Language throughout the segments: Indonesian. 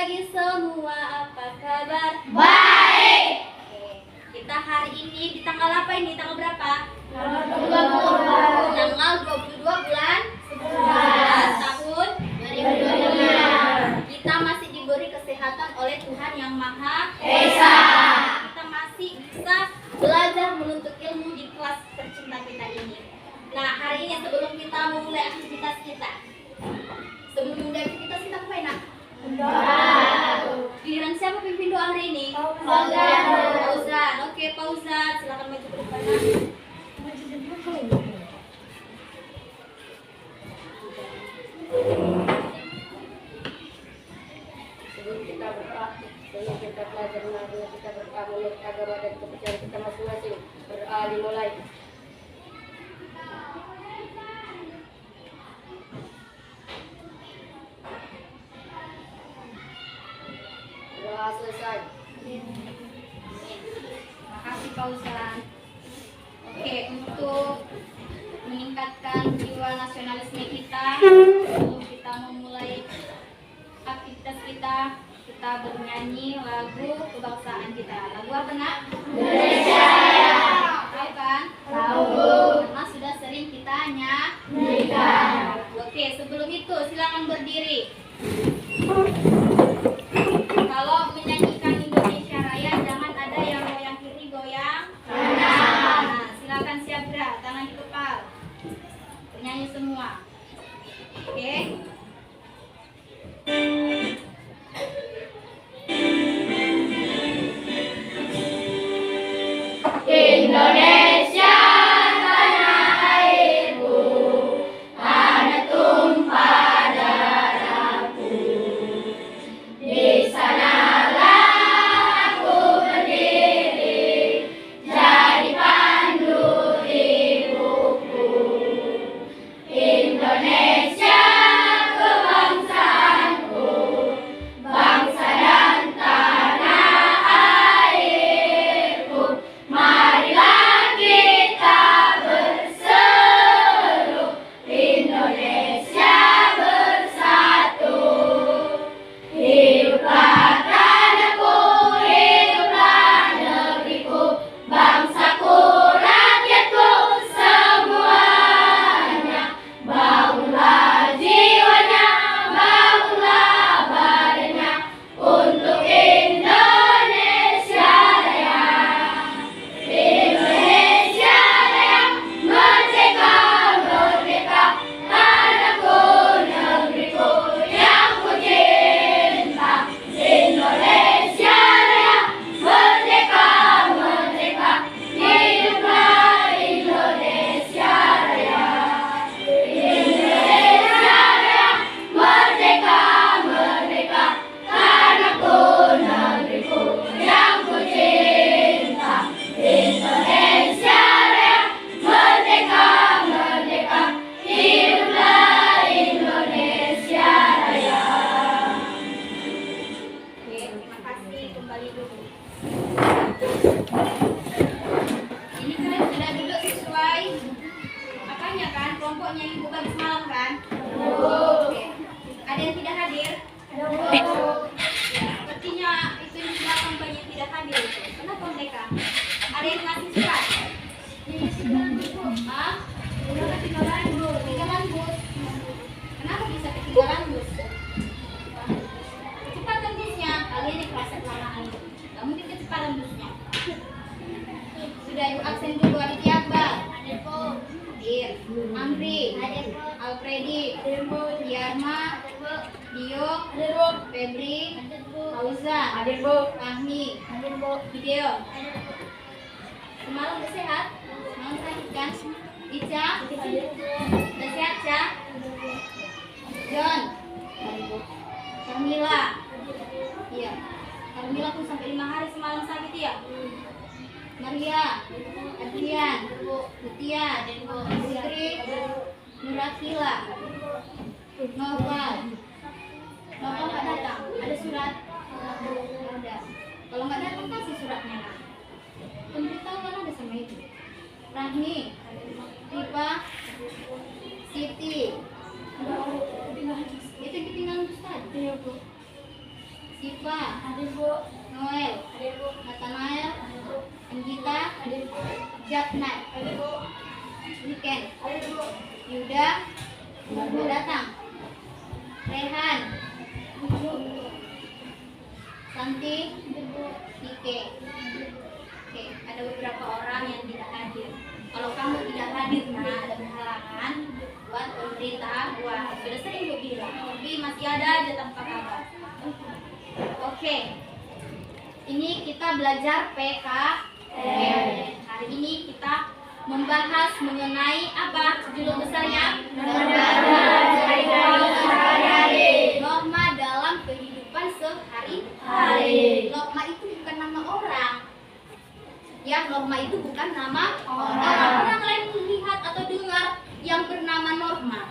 pagi semua, apa kabar? Baik. Oke. Kita hari ini di tanggal apa ini? Tanggal berapa? Tanggal 22 bulan 11 tahun 2025. Kita masih diberi kesehatan oleh Tuhan Yang Maha Esa. Kita masih bisa belajar menuntut ilmu di kelas tercinta kita ini. Nah, hari ini sebelum kita memulai aktivitas kita, ngapain nak? Giliran siapa pimpin doa hari ini? Fauzan. Oke, Fauzan, silakan maju ke depan. Sebelum kita berdoa, sebelum kita belajar mengaji, kita berdoa menurut agama dan kepercayaan kita masing-masing. Berdoa dimulai. Doa selesai. Makasih Fauzan. Oke, untuk meningkatkan jiwa nasionalisme kita, sebelum kita memulai aktivitas kita bernyanyi lagu kebangsaan kita. Lagu apa nak? Indonesia. Tahu kan? Tahu. Karena sudah sering kita Nyanyikan. Oke, sebelum itu silakan berdiri. Kalau menyanyikan Indonesia Raya, jangan ada yang goyang kiri, goyang kanan. Nah, silakan siap gerak, tangan di kepala. Bernyanyi semua. Oke. Indonesia tanah airku, tanah tumpah darahku. Di sanalah aku berdiri, jadi pandu ibuku. Indonesia kebangsaanku, bangsa dan tanah airku. Marilah kita berseru, Indonesia bersatu. Hiduplah tanahku, hiduplah negeriku, bangsaku, rakyatku semuanya. Bangunlah jiwanya, bangunlah badannya untuk Indonesia Raya. Indonesia Raya, merdeka, merdeka, tanahku, negeriku yang ku cinta. Indonesia Raya, merdeka, merdeka, hiduplah Indonesia Raya. Indonesia Raya, merdeka, merdeka, tanahku, negeriku yang ku cinta. Indonesia Raya, merdeka, merdeka, hiduplah Indonesia Raya. Oke, terima kasih. Kembali dulu. Ini kalian sudah duduk sesuai apanya kan? Kelompoknya Ibu bagi semalam kan? Oke. Ada yang tidak hadir? Sepertinya itu yang belakang banyak tidak hadir. Kenapa mereka? Ada yang ngasih surat? Hah? Ketinggalan bus. Ketinggalan bus. Kenapa bisa ketinggalan bus? Kecepatan busnya, kalian yang kerasa kelamaan itu. Gak mungkin kecepatan busnya. Sudah ibu absen dulu, Aditya Akbar. Hadir. Amri. Alfredi. Yarma. Dio. Febri. Fauzan. Fahmi. Video. Semalam udah sehat? Semalam sakit kan? Ica? Udah sehat, Ca? John? Carmila? Iya. Carmila pun sampai 5 hari semalam sakit ya? Maria? Adrian? Mutia? Putri? Nurakila? Noval? Noval nggak datang? Ada surat? Ada. Kalau nggak datang kasih suratnya. Pemberitahuan ada sama itu. Rahmi? Tipa? Siti? Itu ketinggalan bus tadi. Siva, hadir Bu. Noel, hadir Bu. Nathanael, hadir Bu. Anggita, hadir Bu. Jatnat, hadir Bu. Niken, hadir Bu. Yuda, sudah datang. Rehan, Santi, hadir Bu. Nike. Oke, ada beberapa orang yang tidak hadir. Kalau kamu tidak hadir, nah ada penghalangan buat pemerintah. Wah, sudah sering gue bilang, tapi masih ada aja tanpa kabar. Oke, ini kita belajar PKN. Hari ini kita membahas mengenai apa judul besarnya? Norma dalam kehidupan sehari-hari. Norma itu bukan nama orang. Ya, norma itu bukan nama orang. Orang lain melihat atau dengar yang bernama Norma.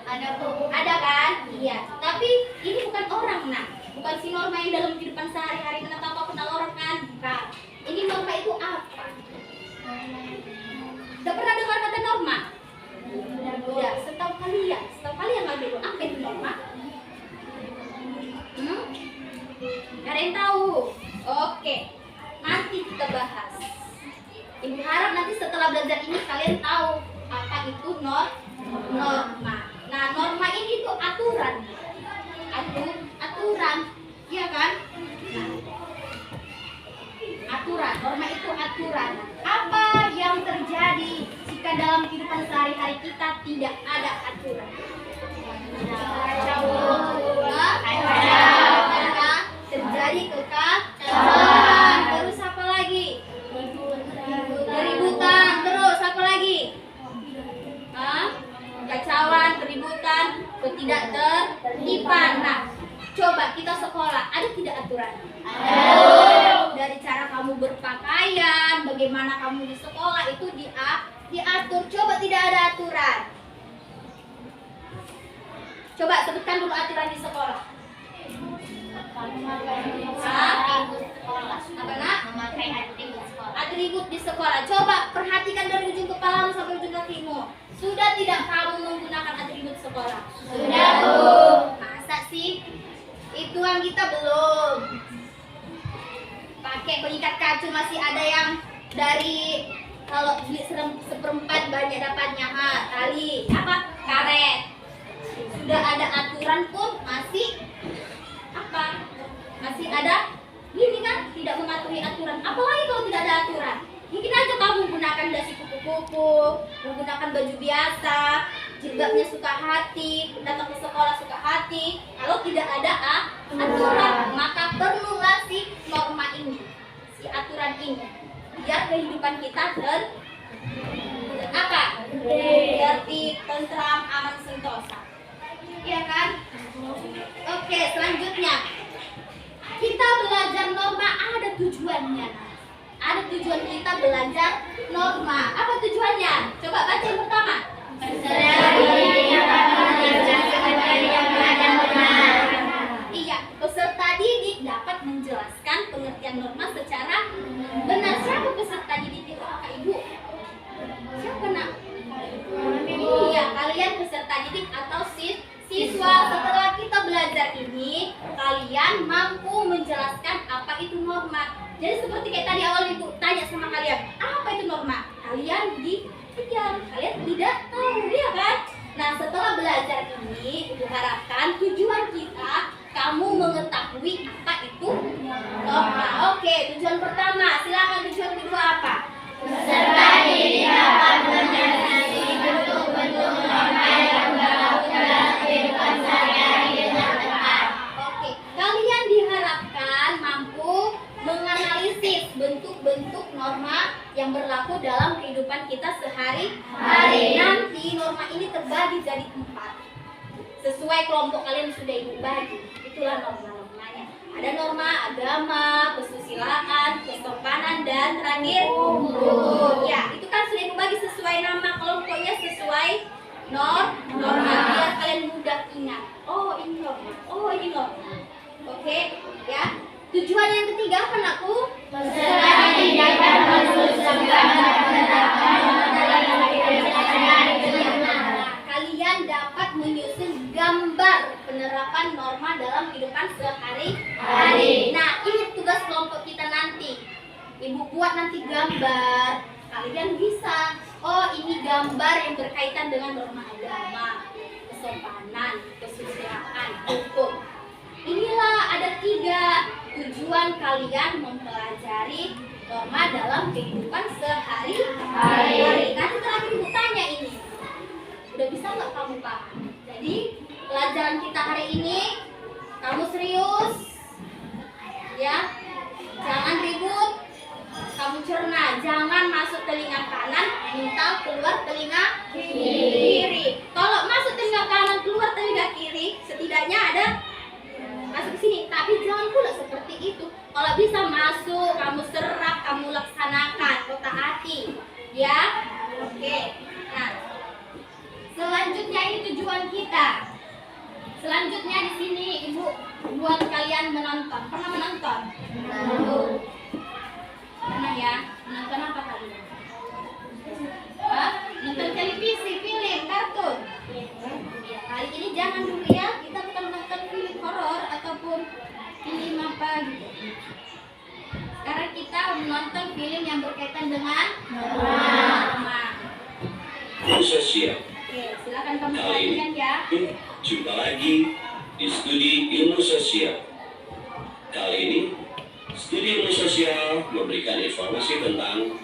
Ada kan? Iya. Tapi ini bukan orang, nah. Bukan si Norma yang dalam kehidupan sehari-hari mana tahu kenal orang kan? Bukan. Ini Norma itu apa? Udah pernah dengar kata Norma? Udah. Setahu kalian nggak dulu apa itu Norma? Gak ada yang tahu. Oke. Nanti kita bahas. Ibu harap nanti setelah belajar ini kalian tahu apa itu norma. Nah, norma ini tuh aturan. Aturan. Iya kan? Nah, aturan. Norma itu aturan. Apa yang terjadi jika dalam kehidupan sehari-hari kita tidak ada aturan? Terjadi kekacauan. Terus apa lagi? Keributan. Terus apa lagi? Kekacauan, keributan, ketidaktertiban. Nah, coba kita sekolah, ada tidak aturan? Ada. Dari cara kamu berpakaian, bagaimana kamu di sekolah itu diatur. Coba tidak ada aturan. Coba sebutkan dulu aturan di sekolah. Apa nak? Memakai atribut di sekolah. Coba perhatikan dari ujung kepalamu sampai ujung kakimu. Sudah tidak kamu menggunakan atribut sekolah? Sudah, Bu. Masa sih? Itu yang kita belum. Pakai pengikat kacu masih ada yang dari kalau beli seperempat banyak dapatnya. Tali apa? Karet. Sudah ada aturan pun masih apa? Masih ada ini kan tidak mematuhi aturan. Apalagi kalau tidak ada aturan. Mungkin aja kamu menggunakan dasi kupu-kupu, menggunakan baju biasa, jilbabnya suka hati, datang ke sekolah suka hati. Kalau tidak ada aturan, maka perlulah si norma ini, si aturan ini, biar kehidupan kita apa? Tertib, tentram, aman, sentosa. Iya kan? Oke, selanjutnya kita belajar norma ada tujuannya. Ada tujuan kita belajar norma. Apa tujuannya? Coba baca yang pertama. Iya, peserta didik dapat menjelaskan pengertian norma secara benar. Siapa peserta didik itu, Kakak Ibu? Siapa nak? Iya, kalian peserta didik atau siswa. Setelah kita belajar ini, kalian mampu menjelaskan apa itu norma. Jadi seperti kayak tadi awal Ibu tanya sama kalian, apa itu norma? Kalian diam, kalian tidak tahu, ya kan? Nah, setelah belajar ini, Ibu harapkan tujuan kita, kamu mengetahui apa itu norma. Oke, tujuan pertama, silakan. Tujuan kedua apa? Peserta didik dapat mengenali bentuk-bentuk norma yang berlaku dalam kehidupan sehari-hari dengan tepat. Oke, kalian diharapkan mampu menganalisis bentuk-bentuk norma yang berlaku dalam kehidupan kita sehari-hari. Nanti norma ini terbagi jadi 4 sesuai kelompok kalian sudah Ibu bagi. Itulah norma-normanya. Ada norma agama, kesusilaan, kesopanan, dan terakhir umur. Ya, itu kan sudah Ibu bagi sesuai nama kelompoknya, sesuai norma biar kalian mudah ingat. Oh, ini norma. Oh, ini norma. Oke, ya. Tujuan yang ketiga apa, Nakku? Peserta didik dapat mensukseskan kalian dapat menyusun gambar penerapan norma dalam kehidupan sehari-hari. nanti gambar, kalian bisa, oh ini gambar yang berkaitan dengan norma agama, kesopanan, kesusilaan, hukum. Inilah ada 3 tujuan kalian mempelajari norma dalam kehidupan sehari-hari. Nanti terakhir ibu tanya ini, udah bisa nggak kamu paham? Jadi pelajaran kita hari ini, kamu serius, ya, jangan ribut, kamu cerna, jangan masuk telinga kanan, minta keluar telinga kiri. Kalau masuk telinga kanan, keluar telinga kiri, setidaknya ada masuk ke sini, tapi jangan pula seperti itu. Kalau bisa masuk, kamu serap, kamu laksanakan, otak hati, ya. Oke. Nah, selanjutnya ini tujuan kita. Selanjutnya di sini ibu buat kalian menonton. Pernah menonton? Pernah ya? Menonton apa kalian? Hah? Nonton televisi, film, kartun. Ya, kali ini jangan dulu ya. Kita bukan menonton film horor ataupun film apa gitu. Sekarang kita menonton film yang berkaitan dengan norma. Sosial. Oke, silakan kamu perhatikan ya. Jumpa lagi di studi ilmu sosial. Kali ini studi ilmu sosial memberikan informasi tentang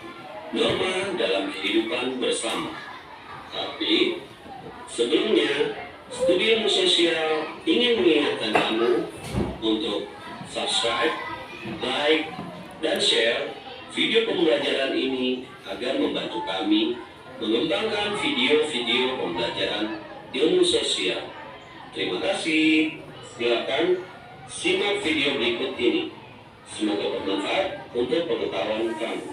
norma dalam kehidupan bersama. Tapi sebelumnya, studi ilmu sosial ingin mengingatkan kamu untuk subscribe, like, dan share video pembelajaran ini agar membantu kami mengembangkan video-video pembelajaran ilmu sosial. Terima kasih. Silakan simak video berikut ini. Semoga bermanfaat untuk pengetahuan kamu.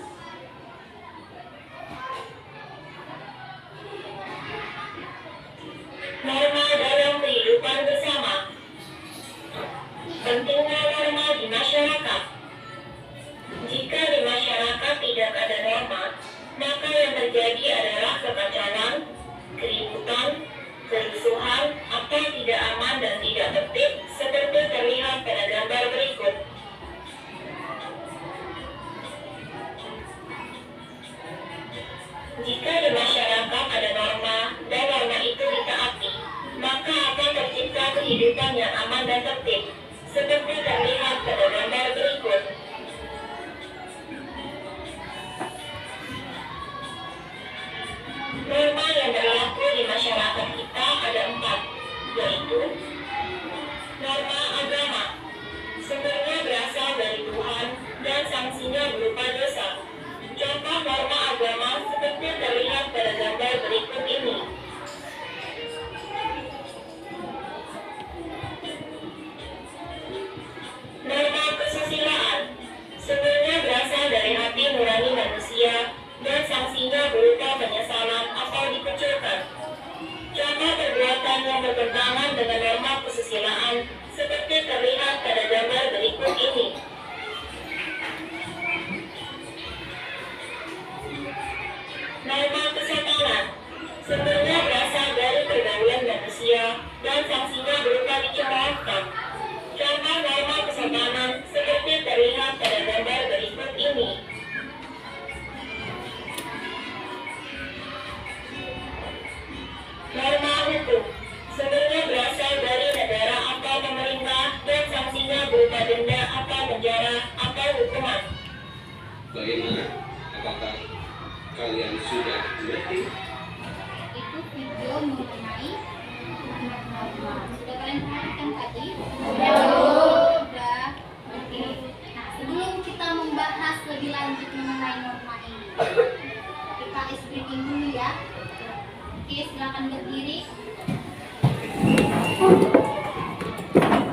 Norma dalam kehidupan bersama. Pentingnya norma di masyarakat. Jika di masyarakat tidak ada norma, maka yang terjadi adalah kekacauan, keributan, kerusuhan, atau tidak aman dan tidak tertib, seperti terlihat pada gambar berikut. Jika di masyarakat ada norma dan norma itu ditaati, maka akan tercipta kehidupan yang aman dan tertib, seperti terlihat pada gambar berikut. Norma yang berlaku di masyarakat kita ada 4, yaitu norma agama. Sumbernya berasal dari Tuhan dan sanksinya berupa dosa. Contoh norma agama seperti terlihat pada gambar berikut ini. Norma kesusilaan. Sumbernya berasal dari hati nurani manusia dan sanksinya berupa penyesalan atau dikucilkan. Contoh perbuatan yang bertentangan dengan norma kesusilaan seperti terlihat pada gambar berikut ini. Norma kesopanan. Sumbernya berasal dari pergaulan manusia dan sanksinya berupa dicurahkan. Contoh norma kesopanan seperti terlihat pada gambar berikut ini. Norma hukum. Sumbernya berasal dari negara atau pemerintah dan sanksinya berupa denda atau penjara atau hukuman. Bagaimana? Apakah kalian sudah mengerti? Itu video mengenai norma. Sudah kalian perhatikan tadi? Sudah. Oke. Nah, sebelum kita membahas lebih lanjut mengenai norma ini, kita explaining dulu ya. Oke, silakan berdiri.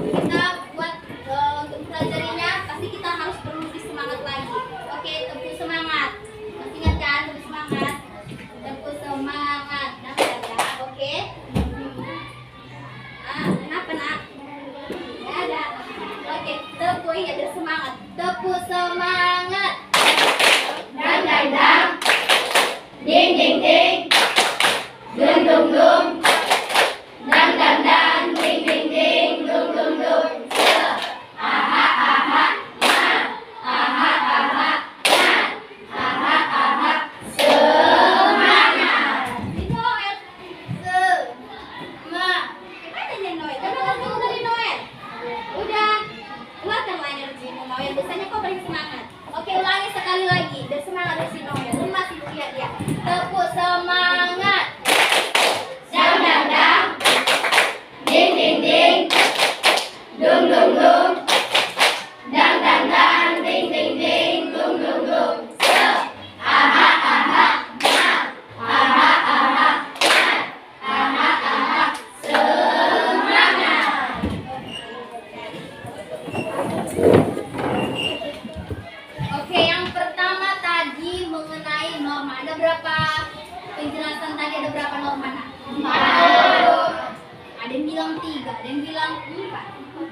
Kita buat untuk mempelajarinya, pasti kita harus perlu lebih semangat lagi. Oke, tepuk semangat. Masih ingat kan, tepuk semangat. Tepuk semangat. Nah, ya, oke. Kenapa nak? Ya ada. Oke, tepuk ingat bersemangat. Tepuk semangat. Dang dang dang. Ding ding ding. Dung dung dung. Dang dang dang. Ding ding ding. Dung dung dung. Aha aha. Aha aha. ulangi sekali lagi. Bersemangat dari sini. Lu masih lihat ya. Tepuk semangat. Dang dang dang. Ding ding ding. Dung dung dung. Dang dang dang. Ding ding ding. Dung dung dung. Aha aha. Aha aha. Aha aha. Semangat. Oke, yang pertama tadi mengenai norma. Ada berapa penjelasan tadi? Ada berapa norma? Nak? 4. Ada yang bilang 3, ada yang bilang 4.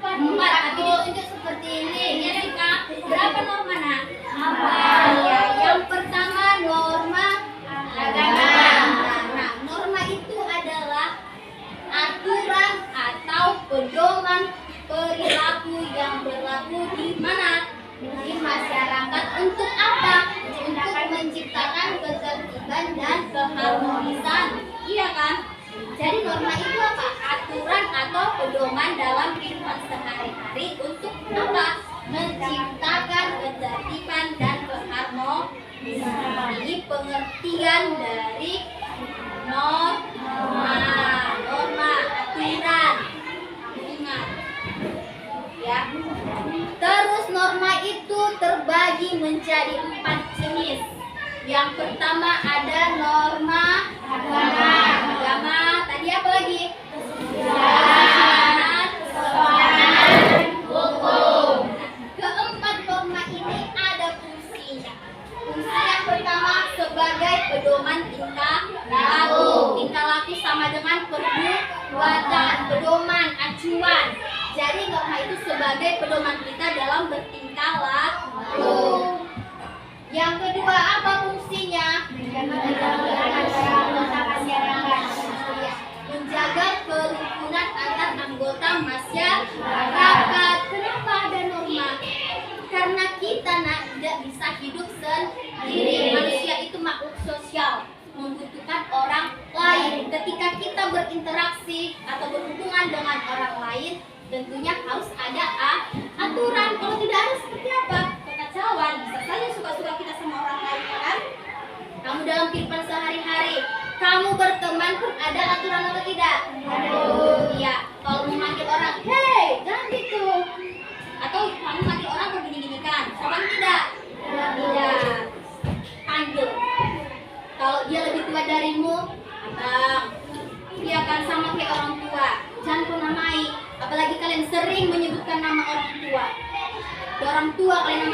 4, tapi ditunjuk seperti ini. Ya, Kak. Berapa norma, Nak? 4. Ya, yang pertama norma agama. Nah, norma itu adalah aturan atau pedoman perilaku yang berlaku di mana? Di masyarakat. Untuk apa? Untuk menciptakan ketertiban dan keharmonisan. Iya kan? Jadi norma itu apa? Aturan atau pedoman dalam kehidupan sehari-hari. Untuk apa? Menciptakan ketertiban dan keharmonisan. Ini pengertian dari norma. Norma, aturan. Ingat. Ya. Terus norma itu terbagi menjadi 4 jenis. Yang pertama ada norma agama. Tadi apa lagi? Kesopanan, hukum. Keempat norma ini ada fungsinya. Fungsi yang pertama sebagai pedoman tingkah laku. Tingkah laku sama dengan perbuatan, pedoman, acuan. Jadi norma itu sebagai pedoman kita dalam bertingkah laku. Yang kedua apa fungsinya? Menjaga kerukunan antar anggota masyarakat. Kenapa ada norma? Karena kita tidak bisa hidup sendiri. Manusia itu makhluk sosial, membutuhkan orang lain. Ketika kita berinteraksi atau berhubungan dengan orang lain, tentunya harus ada aturan. Kalau tidak ada seperti apa? Kekacauan. Bisa saja suka-suka kita sama orang lain, kan? Kamu dalam kehidupan sehari-hari, kamu berteman pun ada aturan atau tidak? Ada. Iya. Kalau memanggil orang, hei, jangan gitu. Atau kamu manggil orang begini-gini kan? Sopan tidak? Tidak. Panggil. Kalau dia lebih tua darimu, abang. Dia akan sama kayak orang tua. Jangan kau namai. Apalagi kalian sering menyebutkan nama orang tua. Orang tua kalian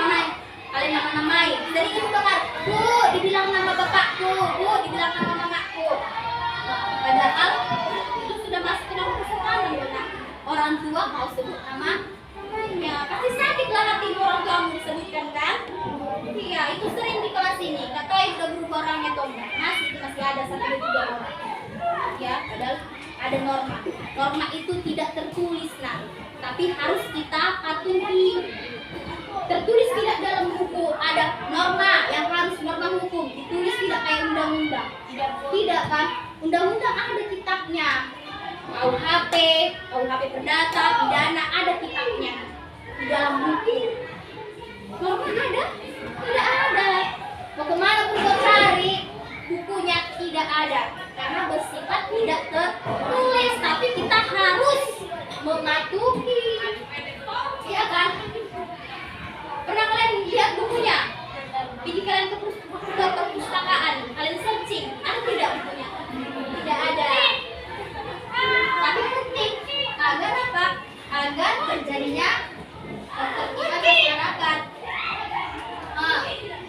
nama-namai. Sering itu dengar, Bu, dibilang nama bapakku, Bu, dibilang nama mamaku. Padahal itu sudah masuk ke dalam kesalahan, benar. Orang tua mau sebut nama namanya. Pasti sakitlah hati orang tua kamu disebutkan, kan? Iya, itu sering di kelas ini. Gak tahu yang udah berubah orangnya atau enggak. Masih ada 1-2 orang. Ya, padahal ada norma. Norma itu tidak tertulis, nah, tapi harus kita patuhi. Tertulis tidak dalam buku, ada norma yang harus norma hukum. Ditulis tidak kayak undang-undang. Tidak kan? Undang-undang ada kitabnya. KUHP perdata, pidana ada kitabnya. Di dalam buku. Norma ada? Tidak ada. Mau kemana pun kau cari, bukunya tidak ada. Karena bersifat tidak tertulis, tapi kita harus mematuhi. Iya kan? Pernah kalian lihat bukunya? Jadi kalian ke perpustakaan, kalian searching, ada tidak bukunya? Tidak ada. Tapi penting agar apa? Agar terjadinya ketertiban masyarakat.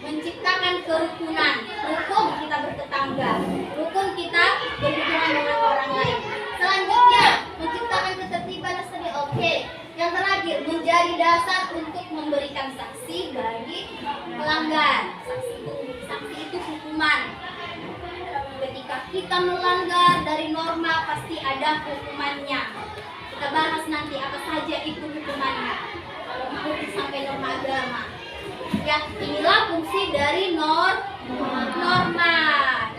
Menciptakan kerukunan. Rukun kita bertetangga. Rukun kita berhubungan dengan orang lain. Selanjutnya, menciptakan ketertiban dan seni. Oke. Yang terakhir, menjadi dasar untuk memberikan sanksi bagi pelanggar. Sanksi itu hukuman. Ketika kita melanggar dari norma, pasti ada hukumannya. Kita bahas nanti apa saja itu hukumannya. Norma sampai norma agama. Ya, inilah fungsi dari norma.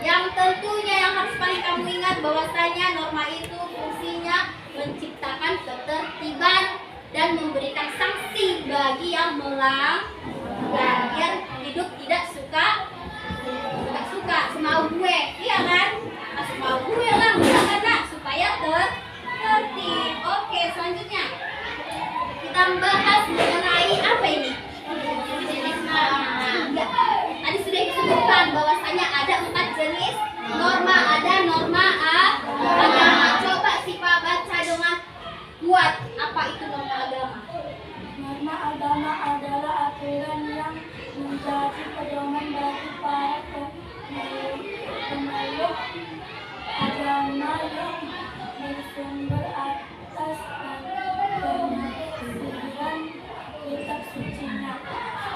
Yang tentunya yang harus paling kamu ingat bahwasanya norma itu fungsinya menciptakan ketertiban dan memberikan sanksi bagi yang melanggar. suka? Nggak suka, semau gue, iya kan? Nah, semau gue lah, udah kan nak? Supaya tertib. Oke, selanjutnya kita bahas mengenai apa ini? Jenis norma. Enggak. Tadi sudah disebutkan bahwasanya ada 4 jenis norma. Ada norma agama. Coba Sipa baca dengan kuat. Apa itu norma agama? Norma agama adalah aturan yang menjadi pedoman bagi para pemeluk agama yang bersumber atas penafsiran kitab sucinya.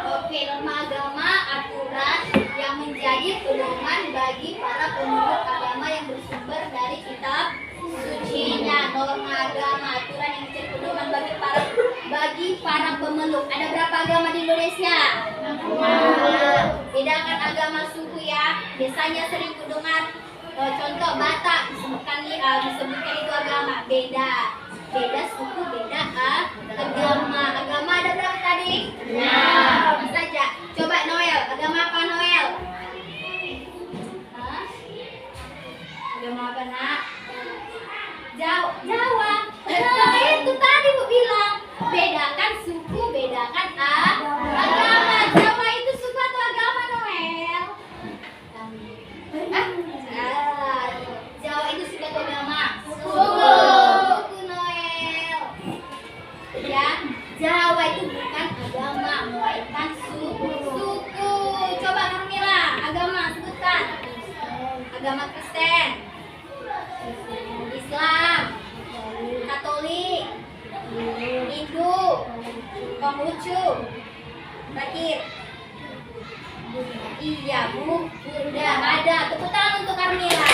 Oke, norma agama aturan yang menjadi pedoman bagi para pemeluk agama yang bersumber dari kitab sucinya. Norma agama aturan yang menjadi pedoman bagi para pemeluk. Ada berapa agama di Indonesia? Bedakan agama suku ya. Biasanya sering dengar contoh Batak disebutkan itu agama. Beda suku, beda agama. Agama ada berapa tadi? Apa saja? Coba Noel, agama apa Noel? Hah? Agama apa nak? Jawa. Nah, itu tadi Bu bilang. Bedakan suku, bedakan agama. Jawa itu suku atau agama Noel? Jawa itu suku atau agama? Suku Noel. Ya, Jawa itu bukan agama, melainkan suku. Coba Carmila, agama sebutkan. Agama Kristen, Islam, Katolik, Hindu, Konghucu, terakhir. Iya Bu, udah ada. Tepuk tangan untuk Carmila.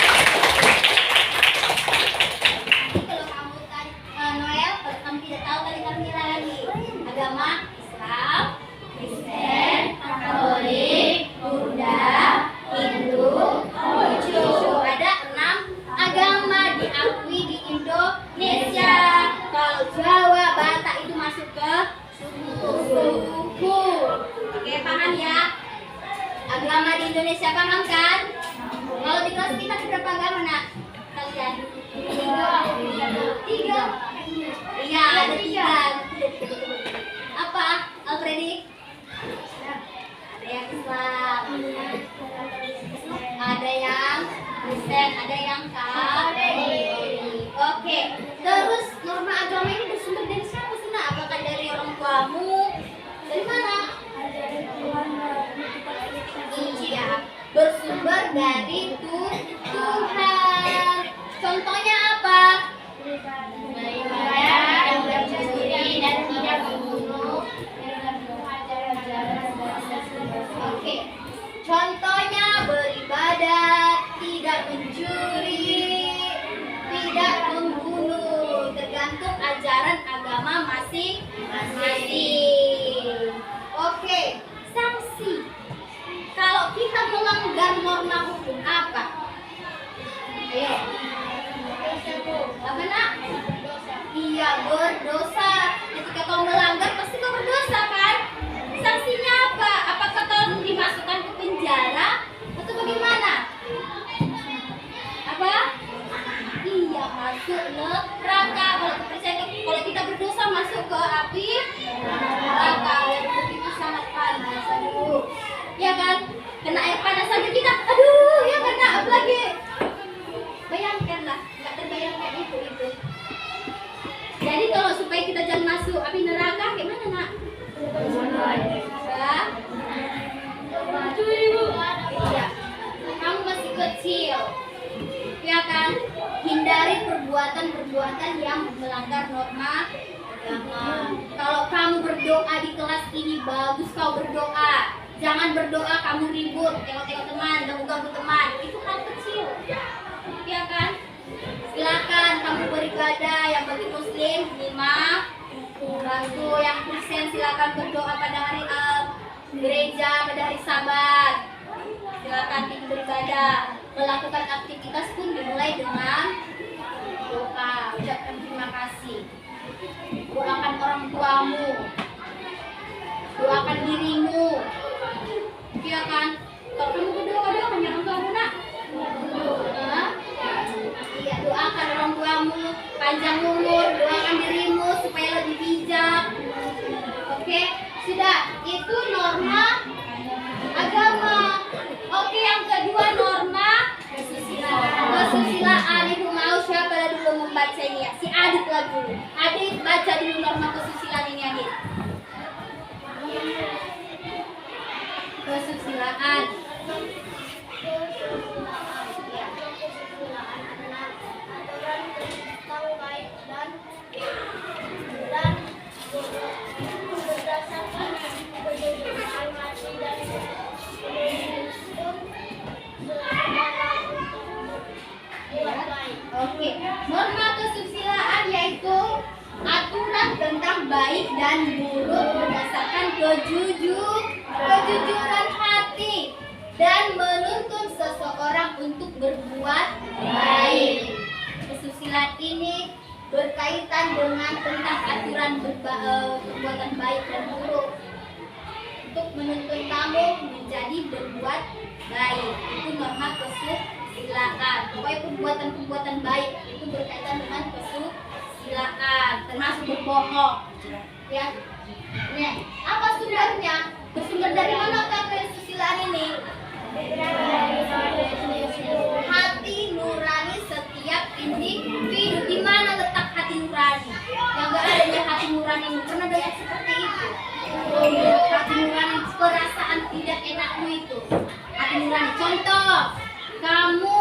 Kalau kamu tadi Noel, kalau kamu tidak tahu kali Carmila lagi. Agama Islam, Kristen, Katolik, Buddha, Hindu, Konghucu. Ada 6 agama diakui di Indonesia. Kalau Jawa, Batak itu masuk ke suku. Oke, paham ya? Agama di Indonesia paham kan? Kalau di kelas kita ada berapa agama nak? Kalian? 3. Iya, ada 3. Apa? Alfredi? Ada yang Islam, ada yang Kristen, ada yang Katolik. Oke, terus norma agama ini bersumber dari siapa sih nak? Apakah dari orang tuamu? Dari mana? Iya, bersumber dari Tuhan. Contohnya apa? Beribadah, mencuri dan tidak membunuh. Oke, contohnya beribadah, tidak mencuri, tidak membunuh. Tergantung ajaran agama masing-masing. Oke, sanksi. Kalau kita melanggar norma hukum apa? Ayo. Apa nak? Iya, berdosa. Ketika kau melanggar pasti kau berdosa kan? Sanksinya apa? Apakah kau dimasukkan ke penjara atau bagaimana? Apa? Iya, masuk neraka. Kalau kita berdosa masuk ke api neraka. Yang begitu sangat panas. Aduh. Ya kan? Kena air panas saja kita. Aduh, ya kena apalagi. Bayangkanlah, nggak terbayangkan itu. Jadi kalau supaya kita jangan masuk api neraka, gimana nak? Iya. Kamu masih kecil, ya kan? Hindari perbuatan-perbuatan yang melanggar norma agama. Kalau kamu berdoa di kelas ini bagus kau berdoa. Jangan berdoa kamu ribut, tengok-tengok teman, ganggu-ganggu teman. Itu hal kecil, ya kan? Silakan kamu beribadah. Yang bagi Muslim 5 waktu, yang Kristen silakan berdoa pada hari gereja, pada hari Sabat. Silakan ikut beribadah. Melakukan aktivitas pun dimulai dengan doa. Ucapkan terima kasih. Doakan orang tuamu. Doakan dirimu. Ya kan? panjang umur, doakan dirimu supaya lebih bijak. Oke, sudah. Itu norma agama. Oke, yang kedua norma kesusilaan. Ibu mau siapa dulu membaca ini ya? Si Adit lah dulu. Adit baca dulu norma kesusilaan ini, Adit. Kesusilaan. Oke, norma kesusilaan yaitu aturan tentang baik dan buruk berdasarkan kejujuran hati dan menuntun seseorang untuk berbuat baik. Kesusilaan ini berkaitan dengan tentang aturan perbuatan baik dan buruk untuk menuntun kamu menjadi berbuat baik. Itu norma kesusilaan. Pokoknya perbuatan baik itu berkaitan dengan kesusilaan, termasuk berbohong. Ya, nih, apa sumbernya? Bersumber dari mana kesusilaan ini? Hati nurani setiap individu. Di mana letak hati nurani? Yang gak adanya hati nurani, pernah dengar seperti itu? Hati nurani, perasaan tidak enakmu itu. Hati nurani. Contoh, kamu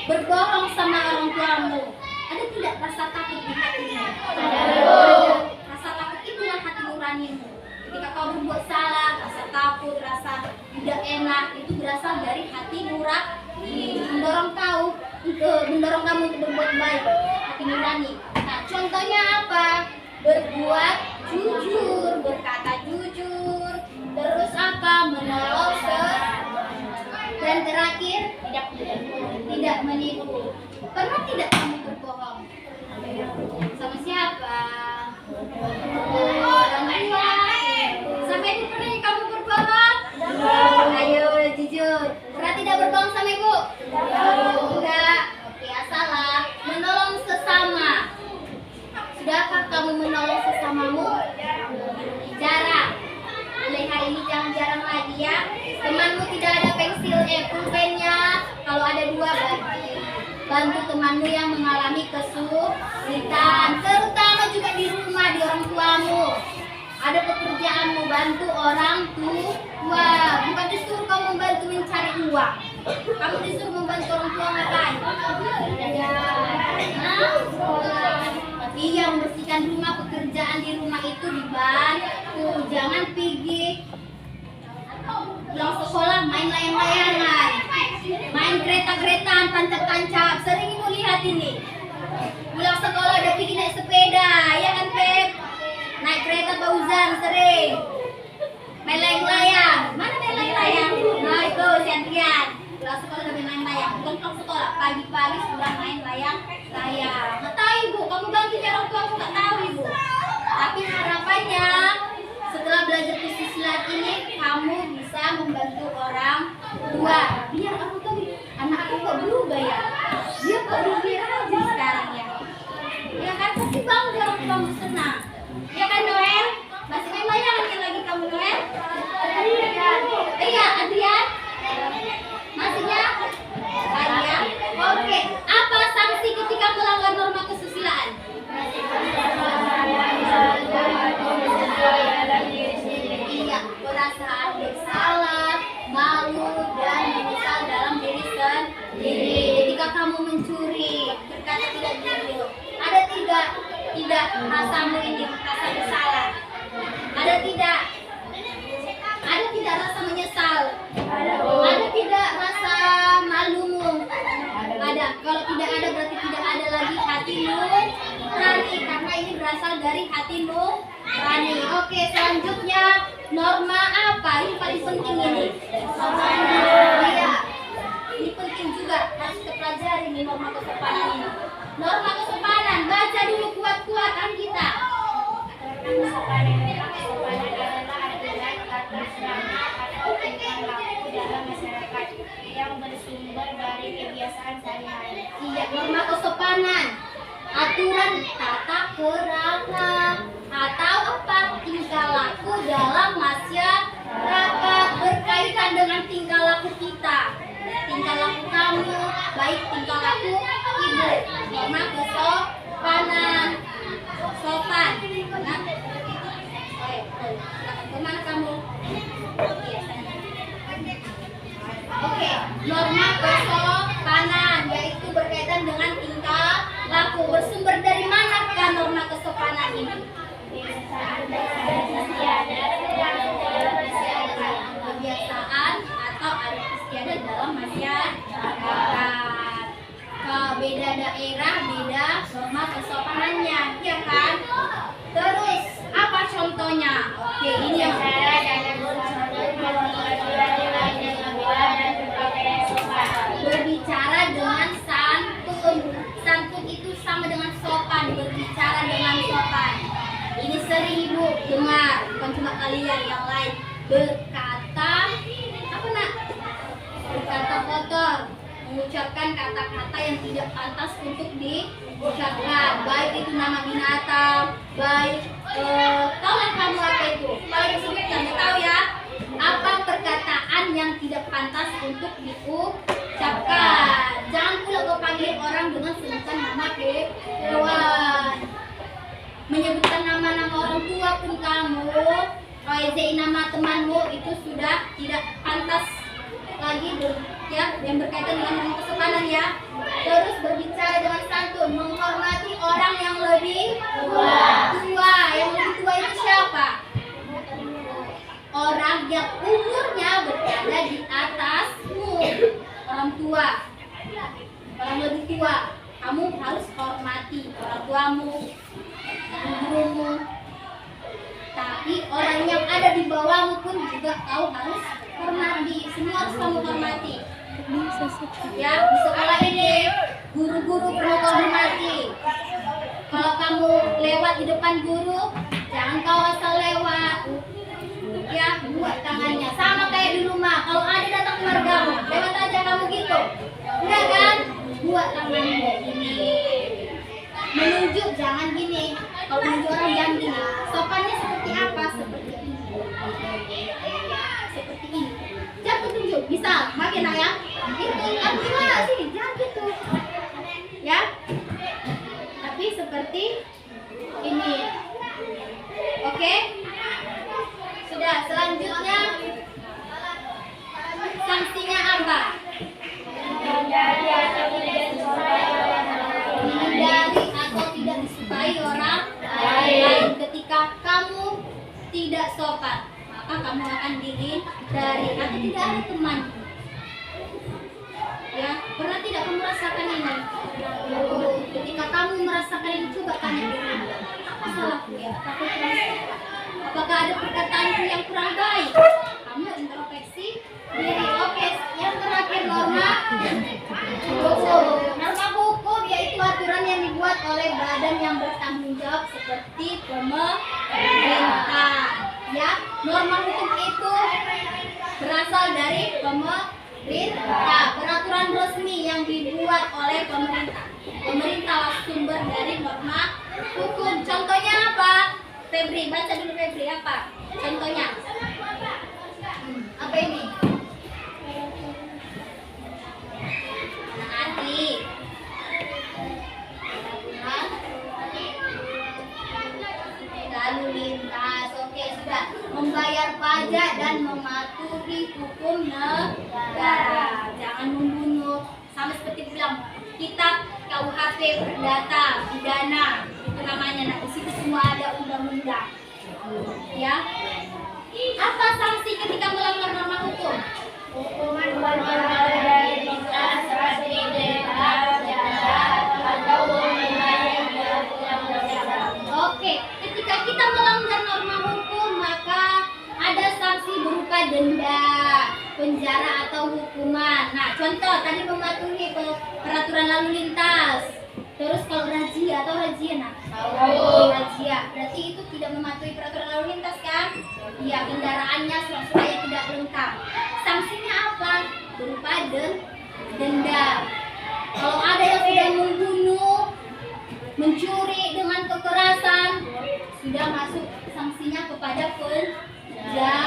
berbohong sama orang tuamu. Ada tidak rasa takut di hatimu? Ada. Rasa takut itulah hati nuranimu. Ketika kau berbuat salah, rasa takut, rasa tidak enak itu berasal dari hati nurani, mendorong kamu untuk berbuat baik. Hati nurani. Nah, contohnya apa? Berbuat jujur, berkata jujur, terus apa? Menolong dan terakhir tidak menipu. Pernah tidak kamu berbohong? Sama siapa? Orang tua. Sama ibu pernah kamu berbohong? Ayo jujur. Pernah tidak berbohong sama ibu? Enggak. Oke, salah. Menolong sesama. Sudahkah kamu menolong sesamamu? Jarang. Mulai hari ini jangan jarang lagi ya. Temanmu tidak ada pulpennya. Kalau ada 2 bagi. Bantu temanmu yang mengalami kesulitan, terutama juga di rumah, di orang tuamu. Ada pekerjaanmu, bantu orang tua. Bukan disuruh kamu membantu mencari uang. Kamu disuruh membantu orang tua ngapain? Iya, membersihkan rumah, pekerjaan di rumah itu dibantu. Jangan pergi pulang sekolah main layang-layangan, main kereta-keretaan, tancap-tancap. Sering ibu lihat ini. Pulang sekolah udah pergi naik sepeda, ya kan Pep? Naik kereta Bauzan sering. Main layang-layang. Mana main layang-layang? Nah itu si Adrian. Pulang sekolah udah main layang-layang. Bukan pulang sekolah, pagi-pagi sudah main layang-layang. Nggak tahu ibu, kamu bantu orang tua aku nggak tahu ibu. Tapi harapannya setelah belajar kesusilaan ini kamu bisa membantu orang tua. Biar aku tahu anak aku kok berubah ya. Dia kok berubah aja sekarang ya. Ya kan pasti bangga orang tuamu senang. Ya kan Noel? Masih main layangan lagi kamu Noel? Iya Adrian. Masihnya? Adrian. Oke. Apa sanksi ketika melanggar norma kesusilaan? Iya, perasaan bersalah, malu dan menyesal dalam diri sendiri. Ketika kamu mencuri, berkata tidak jujur, ada tidak rasamu ini rasa bersalah? Ada tidak rasa menyesal? Ada tidak rasa malumu? Ada. Kalau tidak ada berarti tidak ada lagi hatimu nurani, karena ini berasal dari hati nurani. Oke, selanjutnya norma apa? Ini paling penting ini. Iya. Ini penting juga harus kita pelajari ini norma kesopanan ini. Norma kesopanan, baca dulu kuat-kuatan kita. Kesopanan adalah aturan tata krama atau tingkah laku dalam masyarakat yang bersumber dari kebiasaan sehari-hari. Iya, norma kesopanan, aturan kerana atau apa tingkah laku dalam masyarakat berkaitan dengan tingkah laku kita, tingkah laku kamu, baik tingkah laku ibu, norma kesopanan, sopan. Nah, kemana kamu? Oke, norma kesopanan yaitu berkaitan dengan tingkah laku. Bersumber dari manakah norma kesopanan ini? Kebiasaan atau adat istiadat dalam masyarakat. Beda daerah, beda norma kesopanannya, ya kan? Terus apa contohnya? Oke, ini yang berbicara dengan santun. Santun itu sama dengan sopan, berbicara dengan sopan. Ini sering ibu dengar, bukan cuma kalian, yang lain. Berkata, apa nak? Berkata kotor, mengucapkan kata-kata yang tidak pantas untuk diucapkan. Baik itu nama binatang, baik, tahu kamu apa itu? Kalau disebutkan, tahu ya? Apa perkataan yang tidak pantas untuk diucapkan. Jangan pula kau panggil orang dengan sebutan nama hewan. Menyebutkan nama-nama orang tua pun kamu, nama temanmu itu sudah tidak pantas lagi ya, yang berkaitan dengan norma kesopanan ya. Terus berbicara dengan santun, menghormati orang yang lebih tua. Yang lebih tua itu siapa? Orang yang umurnya berada di atasmu, orang tua, orang lebih tua. Kamu harus hormati orang tuamu, gurumu. Tapi orang yang ada di bawahmu pun juga kau harus hormati. Semua harus kamu hormati. Ya, di sekolah ini guru-guru perlu kau hormati. Kalau kamu lewat di depan guru, jangan kau asal lewat. Ya, buat tangannya sama kayak di rumah. Kalau ada datang keluargamu, lewat aja kamu gitu. Enggak kan? Buat tanganmu ini. Menunjuk jangan gini. Kalau menunjuk orang jangan gini. Sopannya seperti apa? Seperti ini. Seperti ini. Jangan tunjuk. Bisa, makin ya. Itu, aku gimana sih? Jangan gitu. Ya. Tapi seperti ini. Oke? Sudah, selanjutnya sanksinya apa? Menghindari atau tidak disukai orang lain. Ketika kamu tidak sopan, maka kamu akan dihindari atau tidak ada teman. Ya, pernah tidak kamu merasakan ini? Ketika kamu merasakan ini, coba tanya diri. Apa salahku ya? Apakah ada perkataanku yang kurang baik? Kamu introspeksi diri. Oke, yang terakhir norma hukum. Norma hukum yaitu aturan yang dibuat oleh badan yang bertanggung jawab seperti pemerintah. Ya, norma hukum itu berasal dari pemerintah. Peraturan resmi yang dibuat oleh pemerintah. Pemerintah sumber dari norma hukum. Contohnya apa? Febri, baca dulu Febri, apa? Contohnya. Apa ini? Anak-adik. Lalu lintas. Oke, sudah. Membayar pajak dan mematuhi hukum negara. Jangan membunuh. Sama seperti bilang kitab KUHP Perdata Pidana. Namanya, nah di situ semua ada undang-undang. Ya. Apa sanksi ketika melanggar norma hukum? Hukuman Oke, ketika kita melanggar norma hukum maka ada sanksi berupa denda, penjara atau hukuman. Nah, contoh tadi mematuhi peraturan lalu lintas. Terus kalau razia atau razia, nah, razia berarti itu tidak mematuhi peraturan lalu lintas kan? Iya, kendaraannya surat-suratnya tidak lengkap. Sanksinya apa? Berupa denda. Kalau ada yang sudah membunuh, mencuri dengan kekerasan penjara.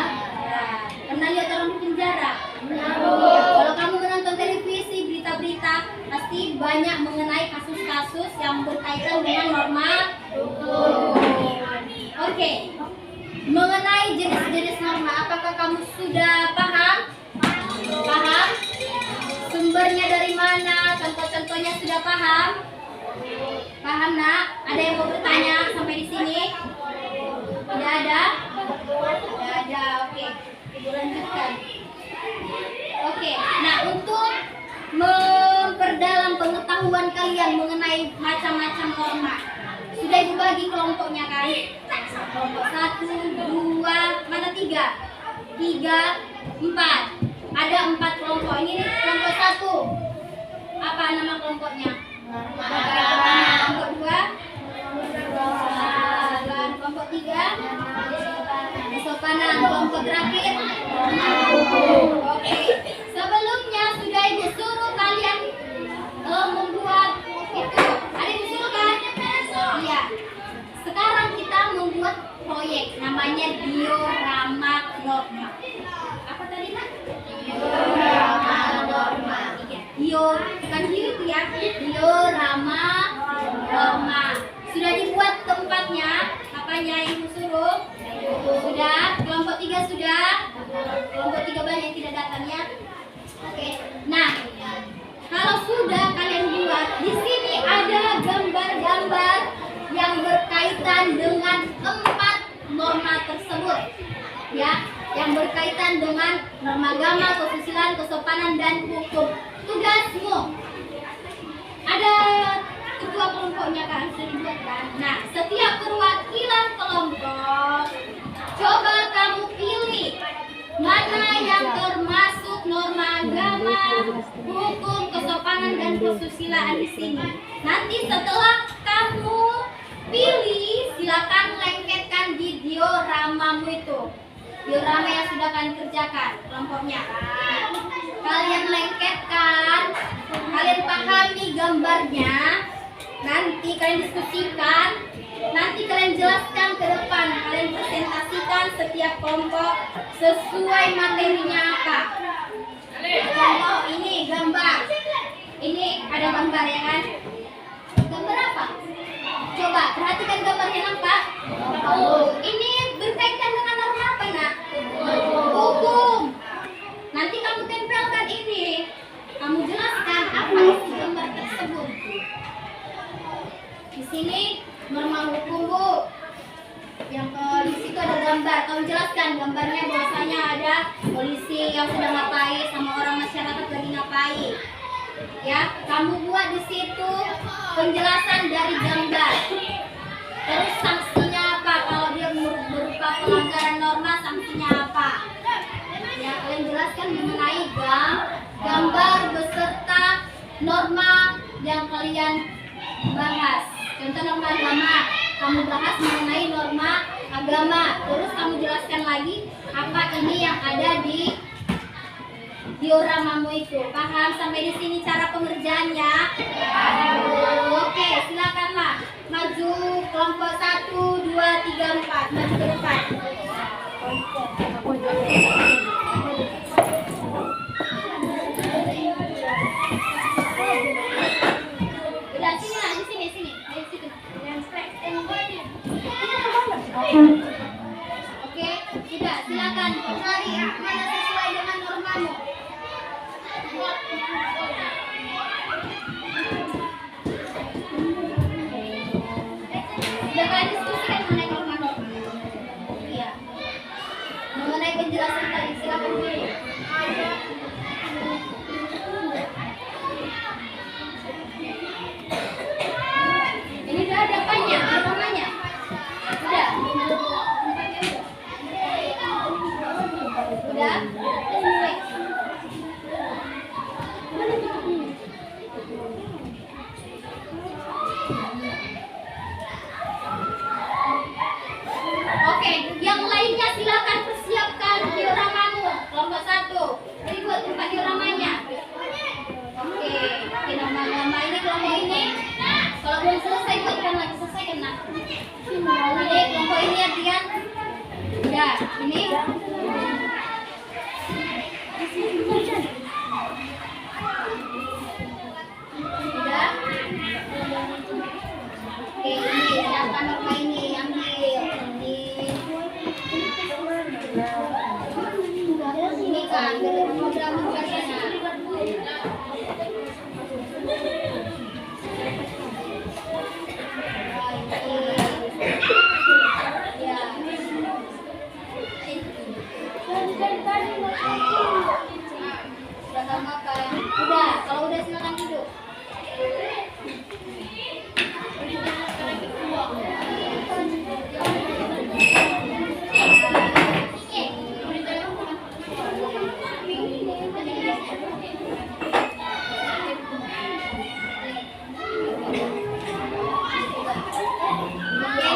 Pernah lihat orang di penjara? Kalau kamu menonton televisi, berita-berita, pasti banyak mengenai kasus-kasus yang berkaitan dengan norma hukum. Oke. Mengenai jenis-jenis norma, apakah kamu sudah paham? Paham? Sumbernya dari mana? Contoh-contohnya sudah paham? Paham, Nak? Ada yang mau bertanya sampai di sini? Tidak ada? Tidak ada. Oke. Ibu lanjutkan. Oke. Nah, untuk memperdalam pengetahuan kalian mengenai macam-macam norma, sudah Ibu bagi kelompoknya kan? Kelompok 1, 2, mana 3? 3, 4. Ada 4 kelompok. Ini kelompok 1. Apa nama kelompoknya? Kelompok 2? Dan kelompok 3? Kesopanan. Kelompok terakhir? Oke. Sebelumnya sudah Ibu suruh kalian membuat itu. Ada Ibu suruh kan? Iya. Sekarang kita membuat proyek namanya diorama norma. Apa tadi, Nak? Diorama norma. Iya. Bukan itu ya. Diorama norma. Sudah dibuat tempatnya? Apanya Ibu suruh? Sudah. Kelompok 3 sudah. Kelompok 3 banyak yang tidak datang ya. Oke. Nah, kalau sudah kalian buat, di sini ada gambar-gambar yang berkaitan dengan 4 norma tersebut. Ya, yang berkaitan dengan norma agama, kesusilaan, kesopanan dan hukum. Tugasmu ada ketua kelompoknya kan, sudah dibuat kan? Nah, setiap perwakilan kelompok coba kamu pilih mana yang termasuk norma agama, hukum, kesopanan dan kesusilaan di sini. Nanti setelah kamu pilih, silakan lengketkan di dioramamu itu. Diorama yang sudah kalian kerjakan kelompoknya. Kalian lengketkan, kalian pahami gambarnya. Nanti kalian diskusikan, nanti kalian jelaskan ke depan, kalian presentasikan setiap kelompok sesuai materinya apa. Contoh ini gambar, ini ada gambar ya kan? Gambar apa? Coba perhatikan gambarnya, nampak? Ini berkaitan dengan norma apa, Nak? Hukum. Nanti kamu tempelkan ini, kamu jelaskan apa isi gambar tersebut. Di sini norma hukum, Bu. Yang di situ ada gambar. Kamu jelaskan gambarnya bahwasanya ada polisi yang sedang ngapain sama orang masyarakat lagi ngapain. Ya, kamu buat di situ penjelasan dari gambar. Terus sanksinya apa? Kalau dia berupa pelanggaran norma, sanksinya apa? Ya, kalian jelaskan mengenai gambar beserta norma yang kalian bahas. Contoh norma agama, kamu bahas mengenai norma agama. Terus kamu jelaskan lagi apa ini yang ada di dioramamu itu. Paham sampai di sini cara pengerjaannya? Oke, silakanlah maju kelompok 1, 2, 3, 4. Maju ke depan. Udah sini lah, di sini, sini. Di situ. Oke, sudah silakan cari mana sesuai dengan normamu. Sudah kalian diskusikan mengenai norma-norma? Iya. Mengenai penjelasan tadi, silakan dulu. Ini udah ada banyak namanya. Udah. Udah. Oke, yang lainnya silakan persiapkan dioramamu. Kelompok 1. Jadi buat tempat Ya, ini. Sudah. Oke, ini silakan Norma ini ambil. Ini kan program tugasnya. Udah, kalau udah silakan duduk. Oke,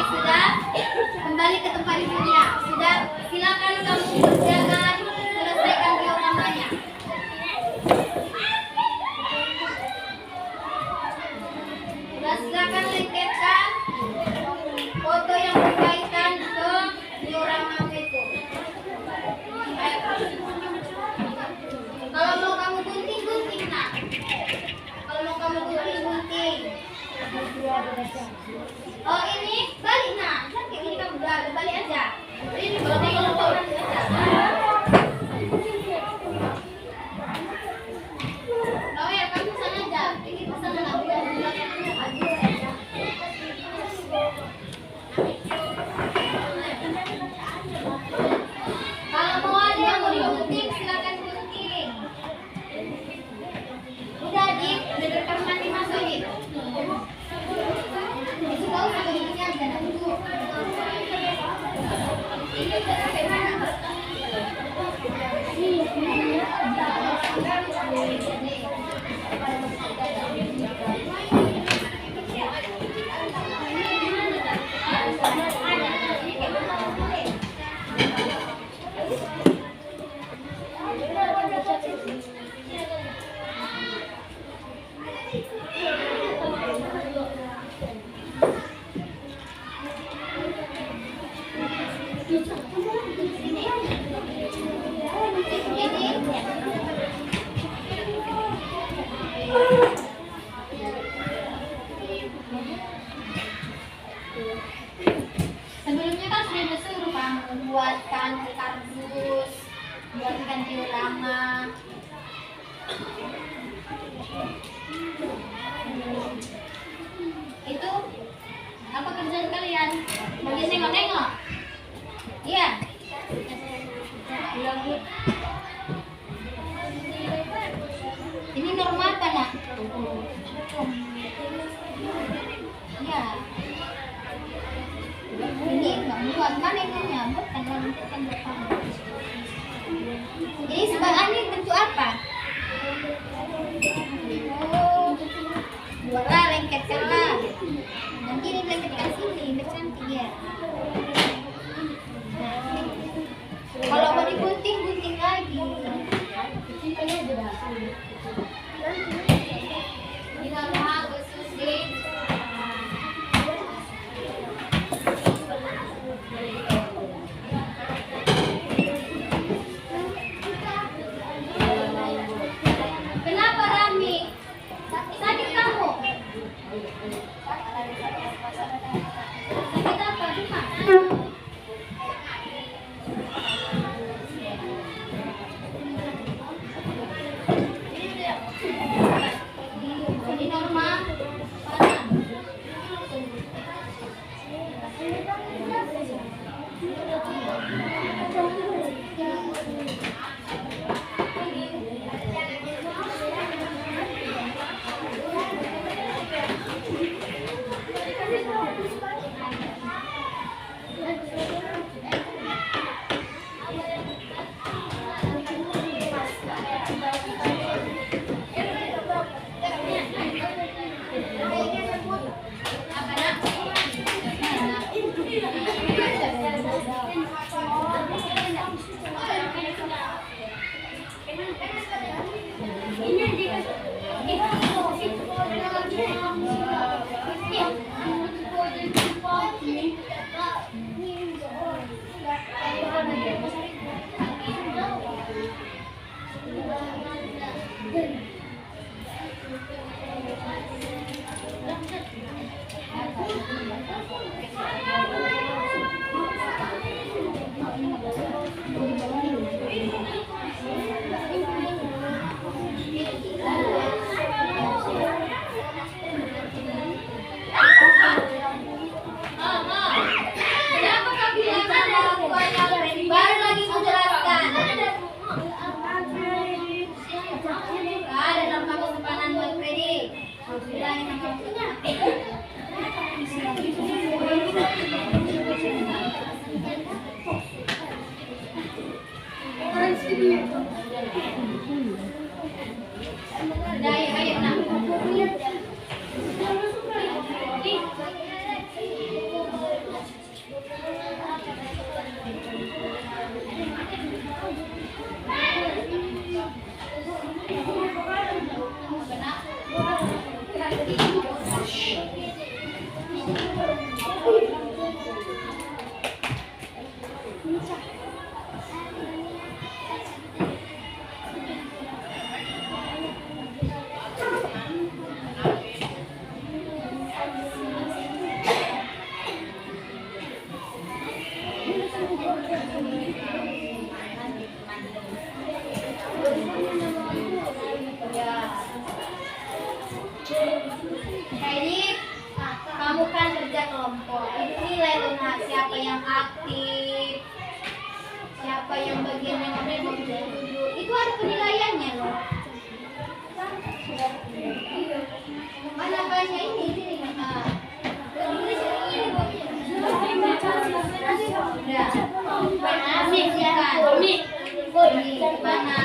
sudah kembali ke tempat duduknya. Sudah, silakan kamu kerjakan selesaikan dioramanya. Sudah, silakan lengkapkan foto yang berkaitan ke diorama itu. Kalau mau kamu gunting nak. Kalau mau kamu gunting. Oh ini balik nak. Cantik ini kamu udah balik aja. Ini kalau nanti aja. Oh ya kamu sana aja. Ini pesan nak. Kalau mau ada yang mau digunting silakan gunting. Udah dik, udah direkam nanti masukin. Itu kau sama ini aja nanti. Ini udah sampai mana? Sebelumnya kan sudah disuruh kamu buatkan kardus, buatkan diorama. Itu apa kerjaan kalian? Lagi nengok-nengok? Iya. Ini norma apa nak? Iya. Ini nggak muat kan ininya, bukan menentukan berapa. Ini sebagai ini bentuk apa? Oh, buatlah lengketkanlah. Nanti ini lengketkan sini, bercantik ya. Nah, ini Udah, ayo, ayo, nah. Ini kamu kan kerja kelompok. Itu nilai loh, nah, siapa yang aktif, siapa yang bagian yang ada mau jujur. Itu ada penilaiannya loh. Mana banyak ini? Udah. Mana sih kan? Mana?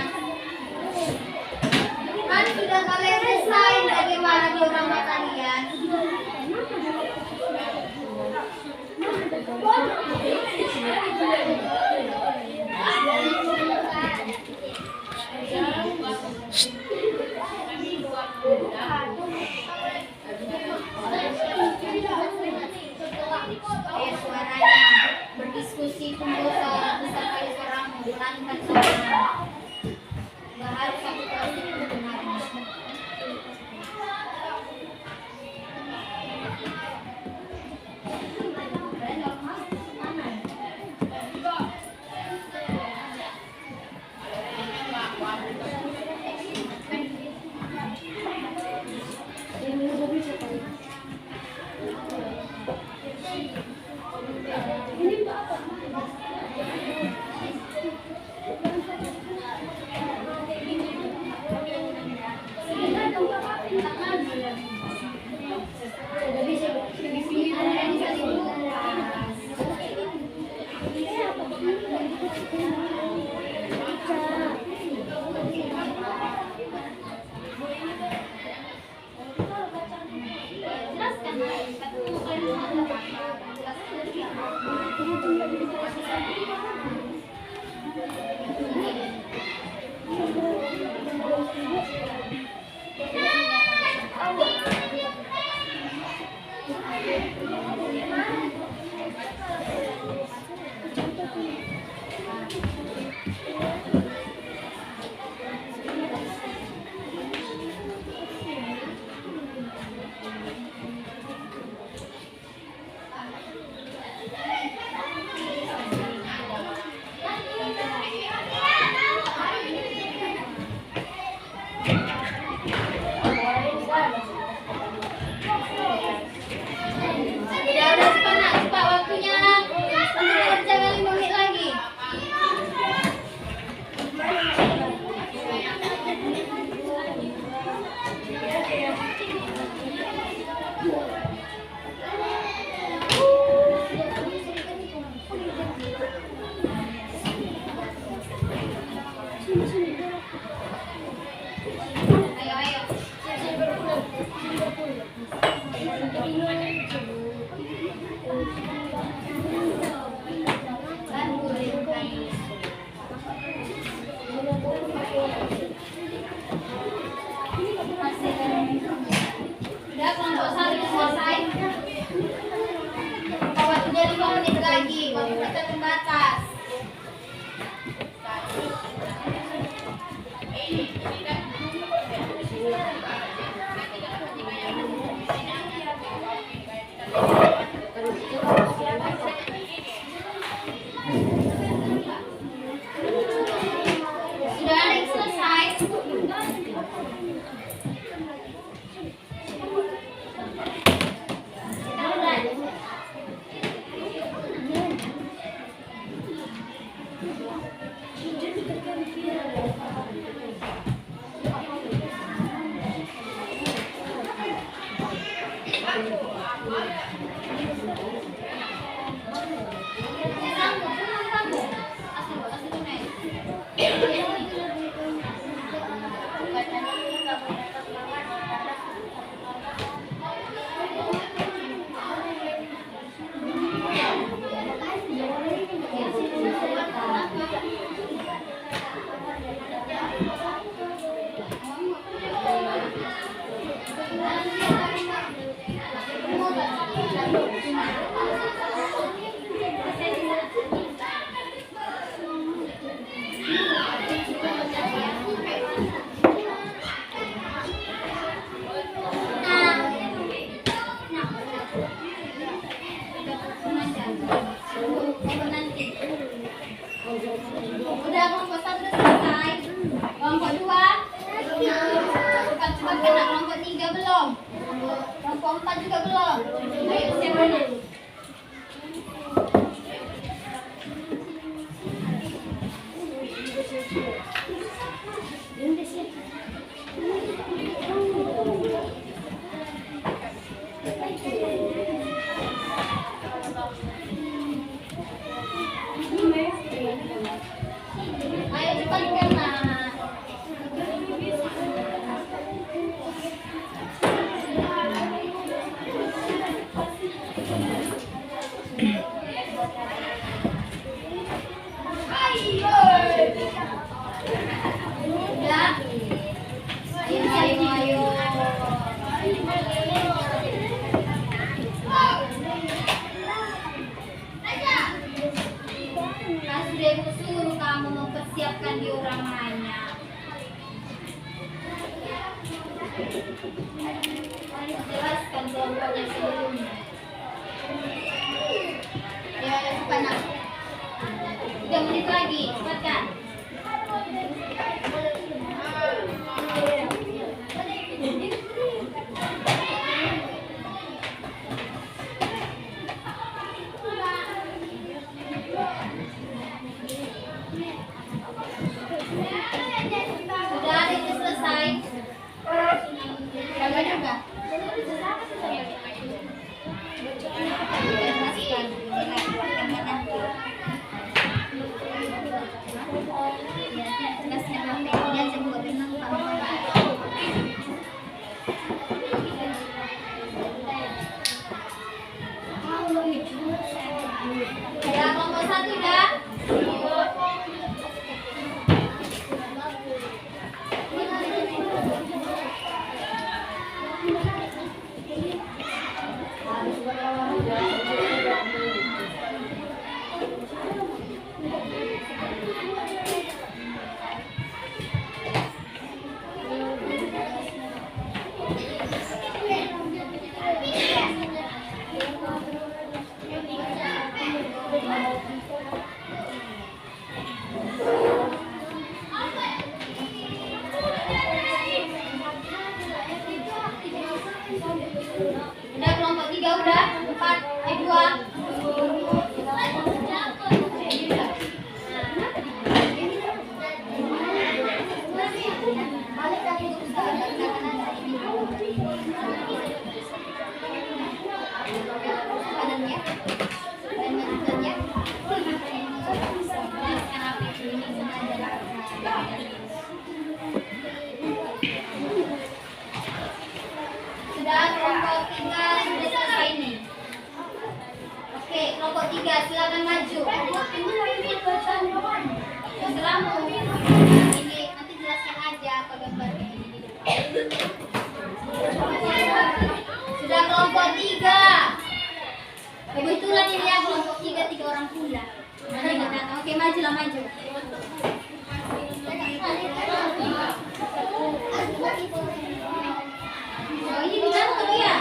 Kan sudah kalian resign, bagaimana di orang kalian? Suaranya berdiskusi kumpul bisa kali suaramu, bulankan suaranya. Nggak harus satu kelas itu benar. Udah kelompok satu selesai. Waktunya 5 menit lagi, waktu kita terbatas. Sudah ada yang selesai. Kamu, asal tunai. Udah kelompok 1 udah selesai. Kelompok 2 cepat-cepat kena. Kelompok 3 belum. Kelompok 4 juga belum. Ayo siap mana? Ayo cepat kena. Udah. Ayo. Sudah suruh kamu mempersiapkan dioramanya. Jelaskan kelompoknya sebelumnya. Ya, cepat nak. 3 menit lagi, cepatkan. Sudah ada yang selesai. Jaga juga. Ya, kelompok 1 dah. Udah kelompok 3 udah, 4, 2. Sudah kelompok 3 sudah selesai nih. Oke, kelompok 3 silakan maju. Selamu. Ini nanti jelaskan aja apa gambarnya ini di depan. Sudah kelompok 3. Kebetulan ini ya kelompok 3 orang pula. Oke, majulah maju. Oh, ini digantung ya?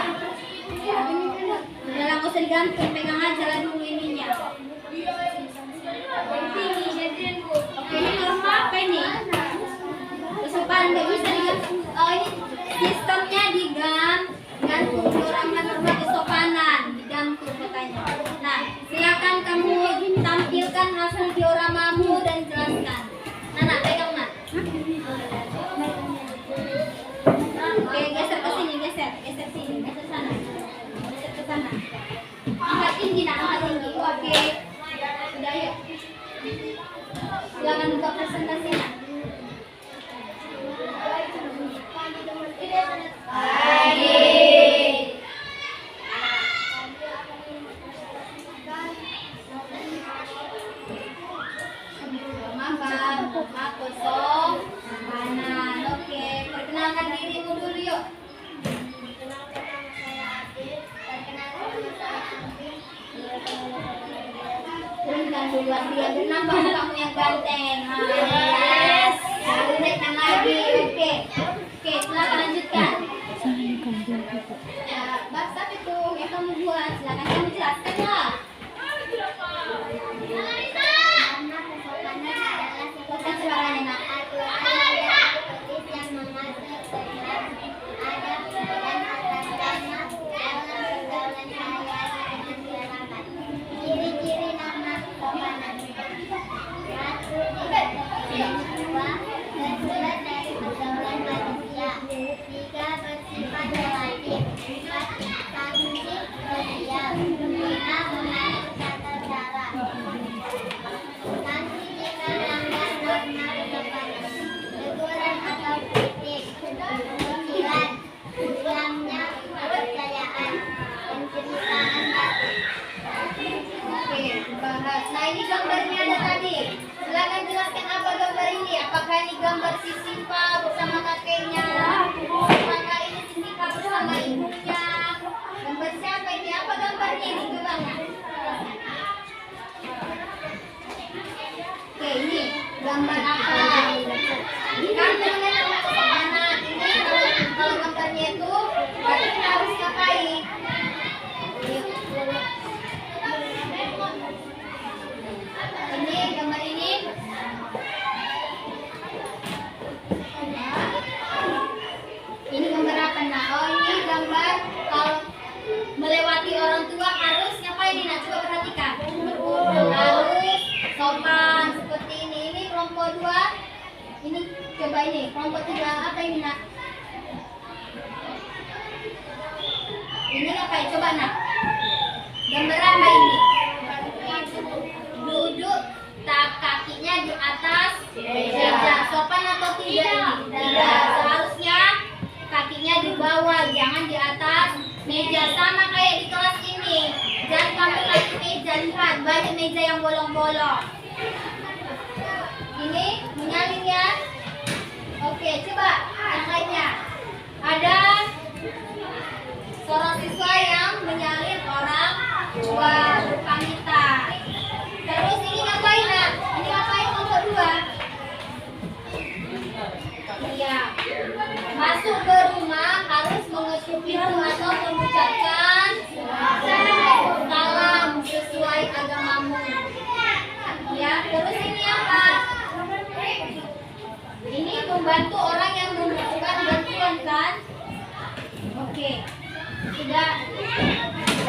Udah lah, nggak usah digantung, pegang aja lah dulu ininya. Oke, ini normal apa ini? Kesopanan nggak bisa digantung. Oh, ini sistemnya digantung. Dioraman normal kesopanan, digantung katanya. Nah, silakan kamu tampilkan hasil dioramamu dan jelaskan. Nana, pegang nak. Oke, geser ke sini, geser sini, geser sana, geser ke sana. Angkat tinggi, nak, angkat tinggi. Oke, sudah yuk. Silakan buka presentasi, nak. Mama kosong, kanan. Oke, perkenalkan dirimu dulu yuk. Turunkan dulu dia bernama kamu yang ganteng. Yes. Baru naikkan lagi. Oke, silakan lanjutkan. Ya, bab satu itu yang kamu buat, silakan kamu jelaskan lah. Berbuat dari pergaulan manusia. 3. Bersifat relatif. 4. Sanksi sosial. 5. Menarik tata cara. Sanksi jika melanggar norma sopan. Teguran atau kritik. 9. Hilangnya kepercayaan. Penceritaan batin. Oke, bahas. Nah, ini gambarnya ada tadi. Silakan jelaskan apa gambar ini. Apakah ini gambar si Siva bersama kakeknya? Apakah ini si Siva bersama ibunya? Gambar siapa ini? Apa gambarnya ini? Coba nggak? Oke, ini gambar apa? Kan dengan anak ini kalau gambarnya itu berarti kita harus ngapain? Ini gambar ini. Ini gambar apa? Nah, oh ini gambar kalau melewati orang tua harus ngapain nih? Nah, coba perhatikan. Harus sopan seperti ini. Ini kelompok 2. Ini coba ini kelompok 3 apa ini nak? Ini ngapain? Coba nak. Gambar apa ini? Duduk tak kakinya di atas meja. Sopan atau tidak ini? Tidak. Seharusnya kakinya di bawah, jangan di atas meja. Sama kayak di kelas ini. Jangan kamu lagi meja, lihat banyak meja yang bolong-bolong. Ini menyalin ya. Oke, coba yang lainnya. Ada seorang siswa yang menyalin orang tua berpamitan. Terus ini ngapain nak? Ini ngapain kelompok 2? Iya. Masuk ke rumah harus mengetuk pintu atau mengucapkan salam sesuai agamamu. Ya, terus ini apa? Ini membantu orang yang membutuhkan bantuan kan? Oke. Tidak.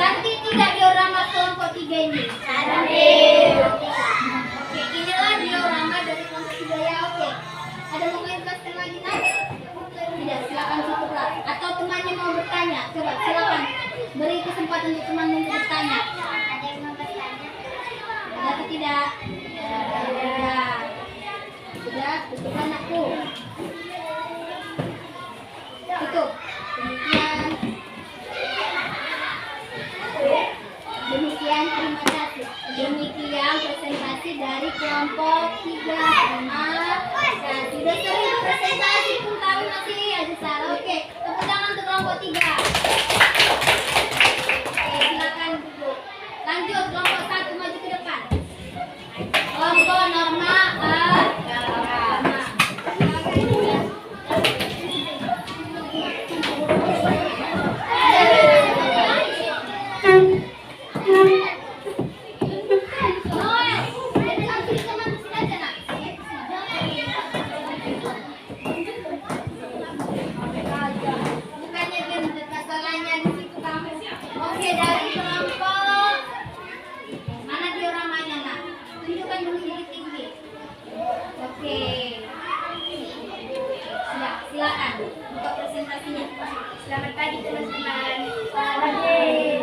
Cantik tidak diorama kelompok 3 ini? Cantik. Oke, inilah diorama dari kelompok 3 ya. Oke. Ada mau menjelaskan lagi nak? Tidak, silakan cukuplah. Atau temannya mau bertanya? Coba silakan. Beri kesempatan untuk teman untuk bertanya. Ada yang mau bertanya? Ada atau tidak? Ada. Sudah, tutup anakku. Tutup. Demikian, terima kasih. Demikian presentasi dari kelompok 3. Nah, sudah sering presentasi pun tahu masih ada salah. Oke, tepuk tangan untuk kelompok 3. Oke, silakan duduk. Lanjut, kelompok 1 maju ke depan. Kelompok norma A. Bukannya gendut, masalahnya di situ kamu. Oke, dari kelompok mana dioramanya nak? Tunjukkan dulu tinggi-tinggi. Oke. Silakan buka presentasinya. Selamat pagi teman-teman. Selamat pagi.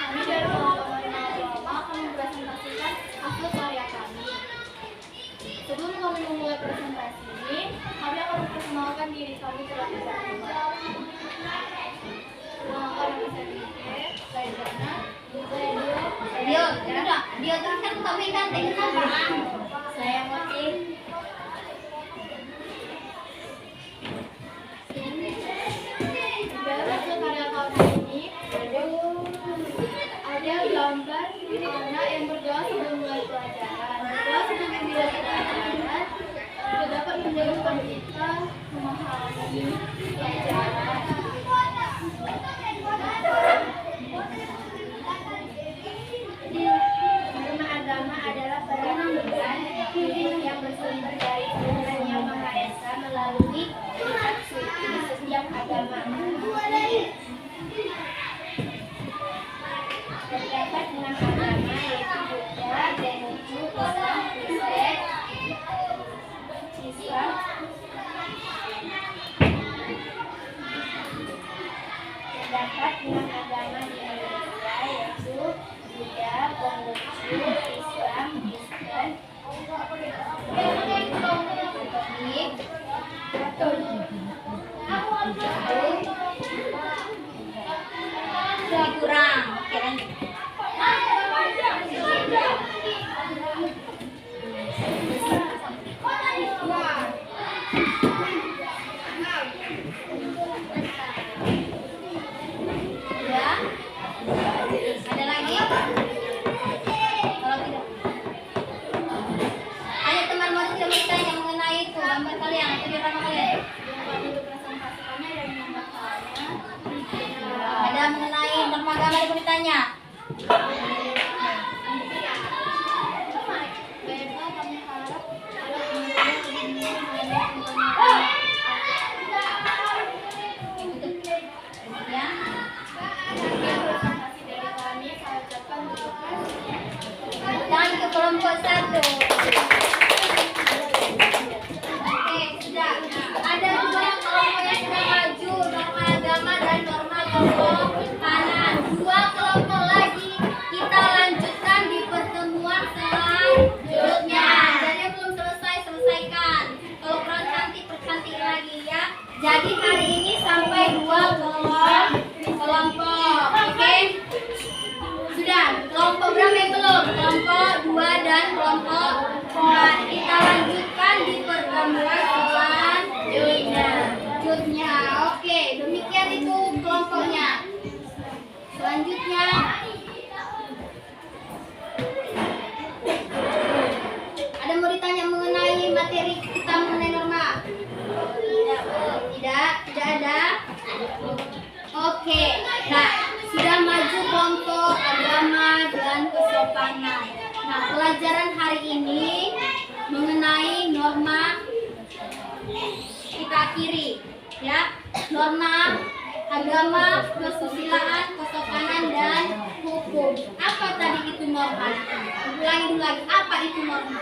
Kami dari kelompok norma akan mempresentasikan hasil karya kami. Sebelum kami memulai presentasi, kami akan memperkenalkan diri kami terlebih dahulu. Nama kami saya Jana, saya Dio terus kan kami ganteng sama. Saya Moti. Dalam hasil karya kami ini ada gambar anak yang berdoa sebelum mulai pelajaran. Berdoa sebelum mulai pelajaran juga dapat menjadikan kita memahami pelajaran. Norma agama adalah pedoman bertanya mengenai itu gambar kalian atau diorama kalian? Ada mengenai norma agama yang bertanya. Dan ke kelompok 1. Oke, sudah. Ada 2 kelompok yang sudah maju, norma agama dan norma kelompok kanan. 2 kelompok lagi kita lanjutkan di pertemuan selanjutnya. Jadi belum selesaikan. Kalau kurang cantik, percantik lagi ya. Jadi hari ini sampai 2 kelompok. Oke? Sudah, kelompok berapa yang belum? Kelompok 2 dan kelompok 4. Kita lanjutkan di pertemuan selanjutnya. Oke, demikian itu kelompoknya. Selanjutnya ada mau ditanya mengenai materi kita mengenai norma? Tidak ada. Oke, nah sudah maju kelompok agama dan kesopanan. Nah, pelajaran hari ini mengenai norma kita akhiri, ya. Norma agama, kesusilaan, kesopanan dan hukum. Apa tadi itu norma? Ulangi dulu lagi. Apa itu norma?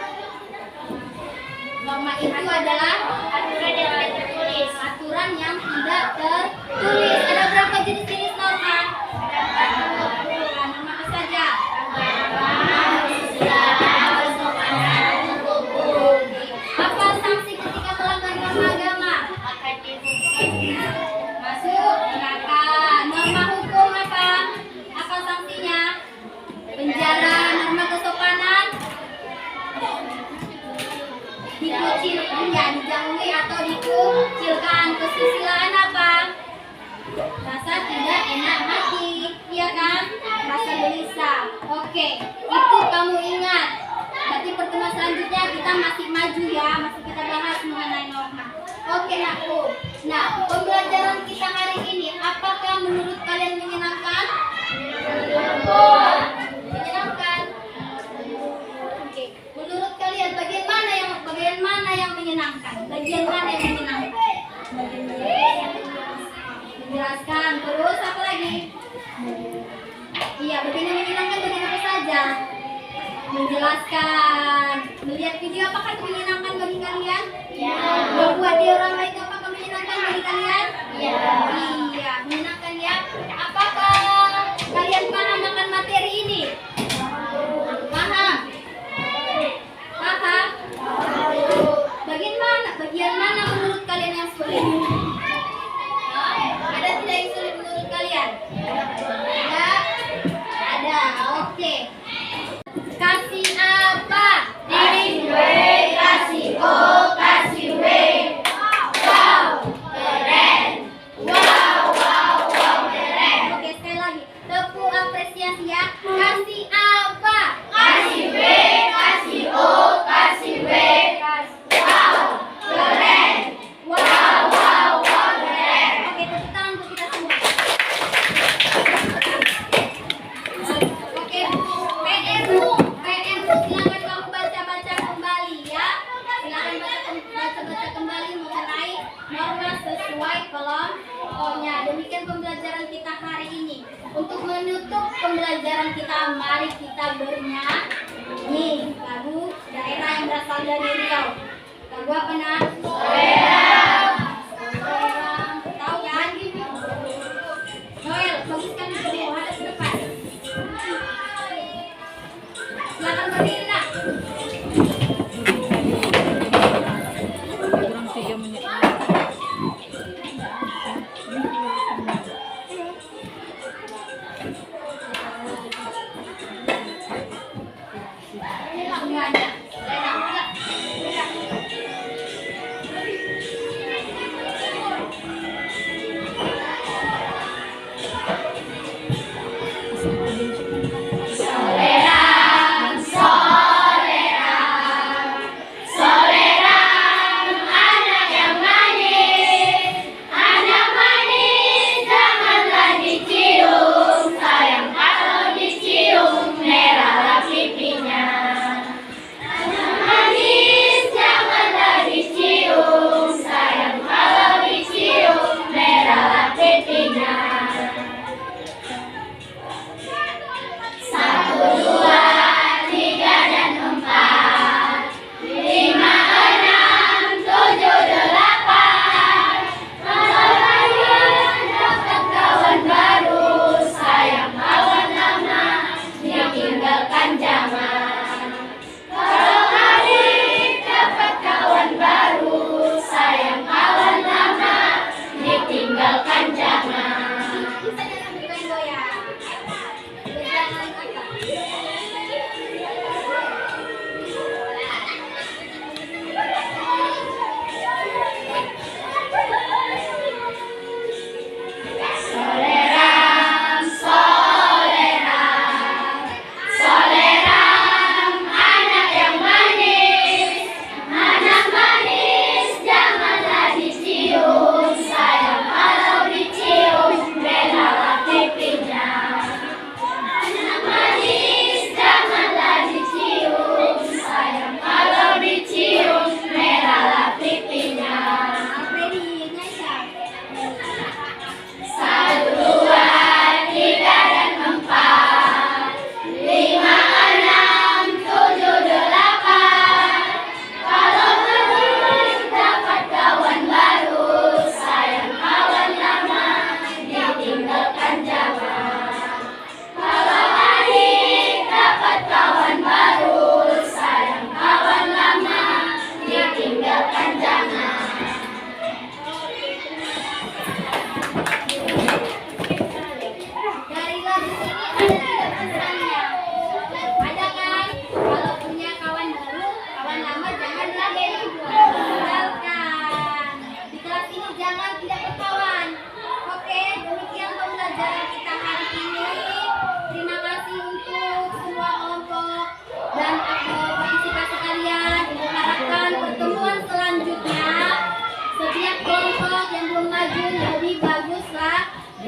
Norma itu adalah aturan yang tidak tertulis. Aturan yang tidak tertulis. Ada berapa jenis norma? Norma apa saja? Apa sanksi ketika melanggar norma agama? Masuk neraka. Norma hukum apa? Apa sanksinya? Penjara. Norma kesopanan? Dikucilkan, ya, dijauhi atau dikucilkan. Kesusilaan apa? Rasa tidak enak hati, iya kan? Rasa gelisah. Oke, itu kamu ingat. Berarti pertemuan selanjutnya kita masih maju ya, masih kita bahas mengenai norma. Oke, nakku. Nah, pembelajaran kita hari ini, apakah menurut kalian menyenangkan? Menyenangkan. Oke, menurut kalian bagian mana yang menyenangkan? Bagian mana yang menyenangkan? Menjelaskan. Terus apa lagi? Iya, bagian yang menyenangkan bagian apa saja? Menjelaskan. Melihat video apakah itu menyenangkan bagi kalian? Iya. Membuat diorama itu apakah menyenangkan bagi kalian? Iya. Iya, menyenangkan ya. Apakah kalian paham akan materi ini? Paham? Paham? Bagian mana menurut kalian yang sulit? Ada tidak yang sulit menurut kalian? Ada. Oke. Kasih apa? Kasih W, kasih O, kasih W. Wow, keren. Wow, keren. Oke, sekali lagi. Tepuk apresiasi ya. Kasih apa? Kasih W, kasih O, kasih W. Wow, keren. Wow, keren. Oke, tepuk tangan untuk kita semua. Oke, PR-mu silakan kamu baca-baca kembali ya. Silakan baca-baca kembali mengenai norma sesuai kelompoknya. Demikian pembelajaran kita hari ini. Untuk menutup pembelajaran kita, mari kita bernyanyi lagu daerah yang berasal dari Riau. Lagu apa nak? Tahu kan? Noel, baguskan video hadap ke depan. Silakan berdiri nak. Kurang 3 menit. Ini ada.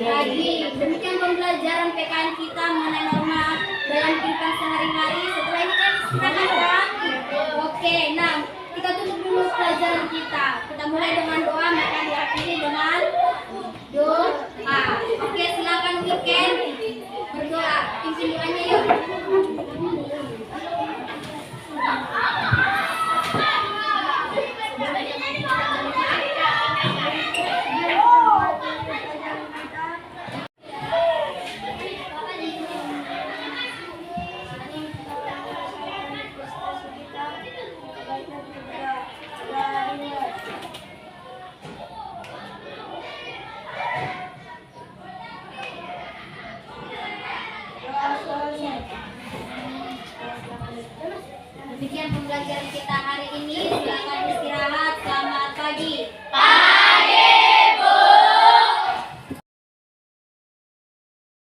lagi. Demikian pembelajaran PKN kita mengenai norma dalam kehidupan sehari-hari. Setelah ini kan istirahat kan? Oke, nah kita tutup dulu pelajaran kita. Kita mulai dengan doa, maka diakhiri dengan doa. Oke, silakan weekend berdoa. Pimpin doanya yuk. Demikian pembelajaran kita hari ini. Silakan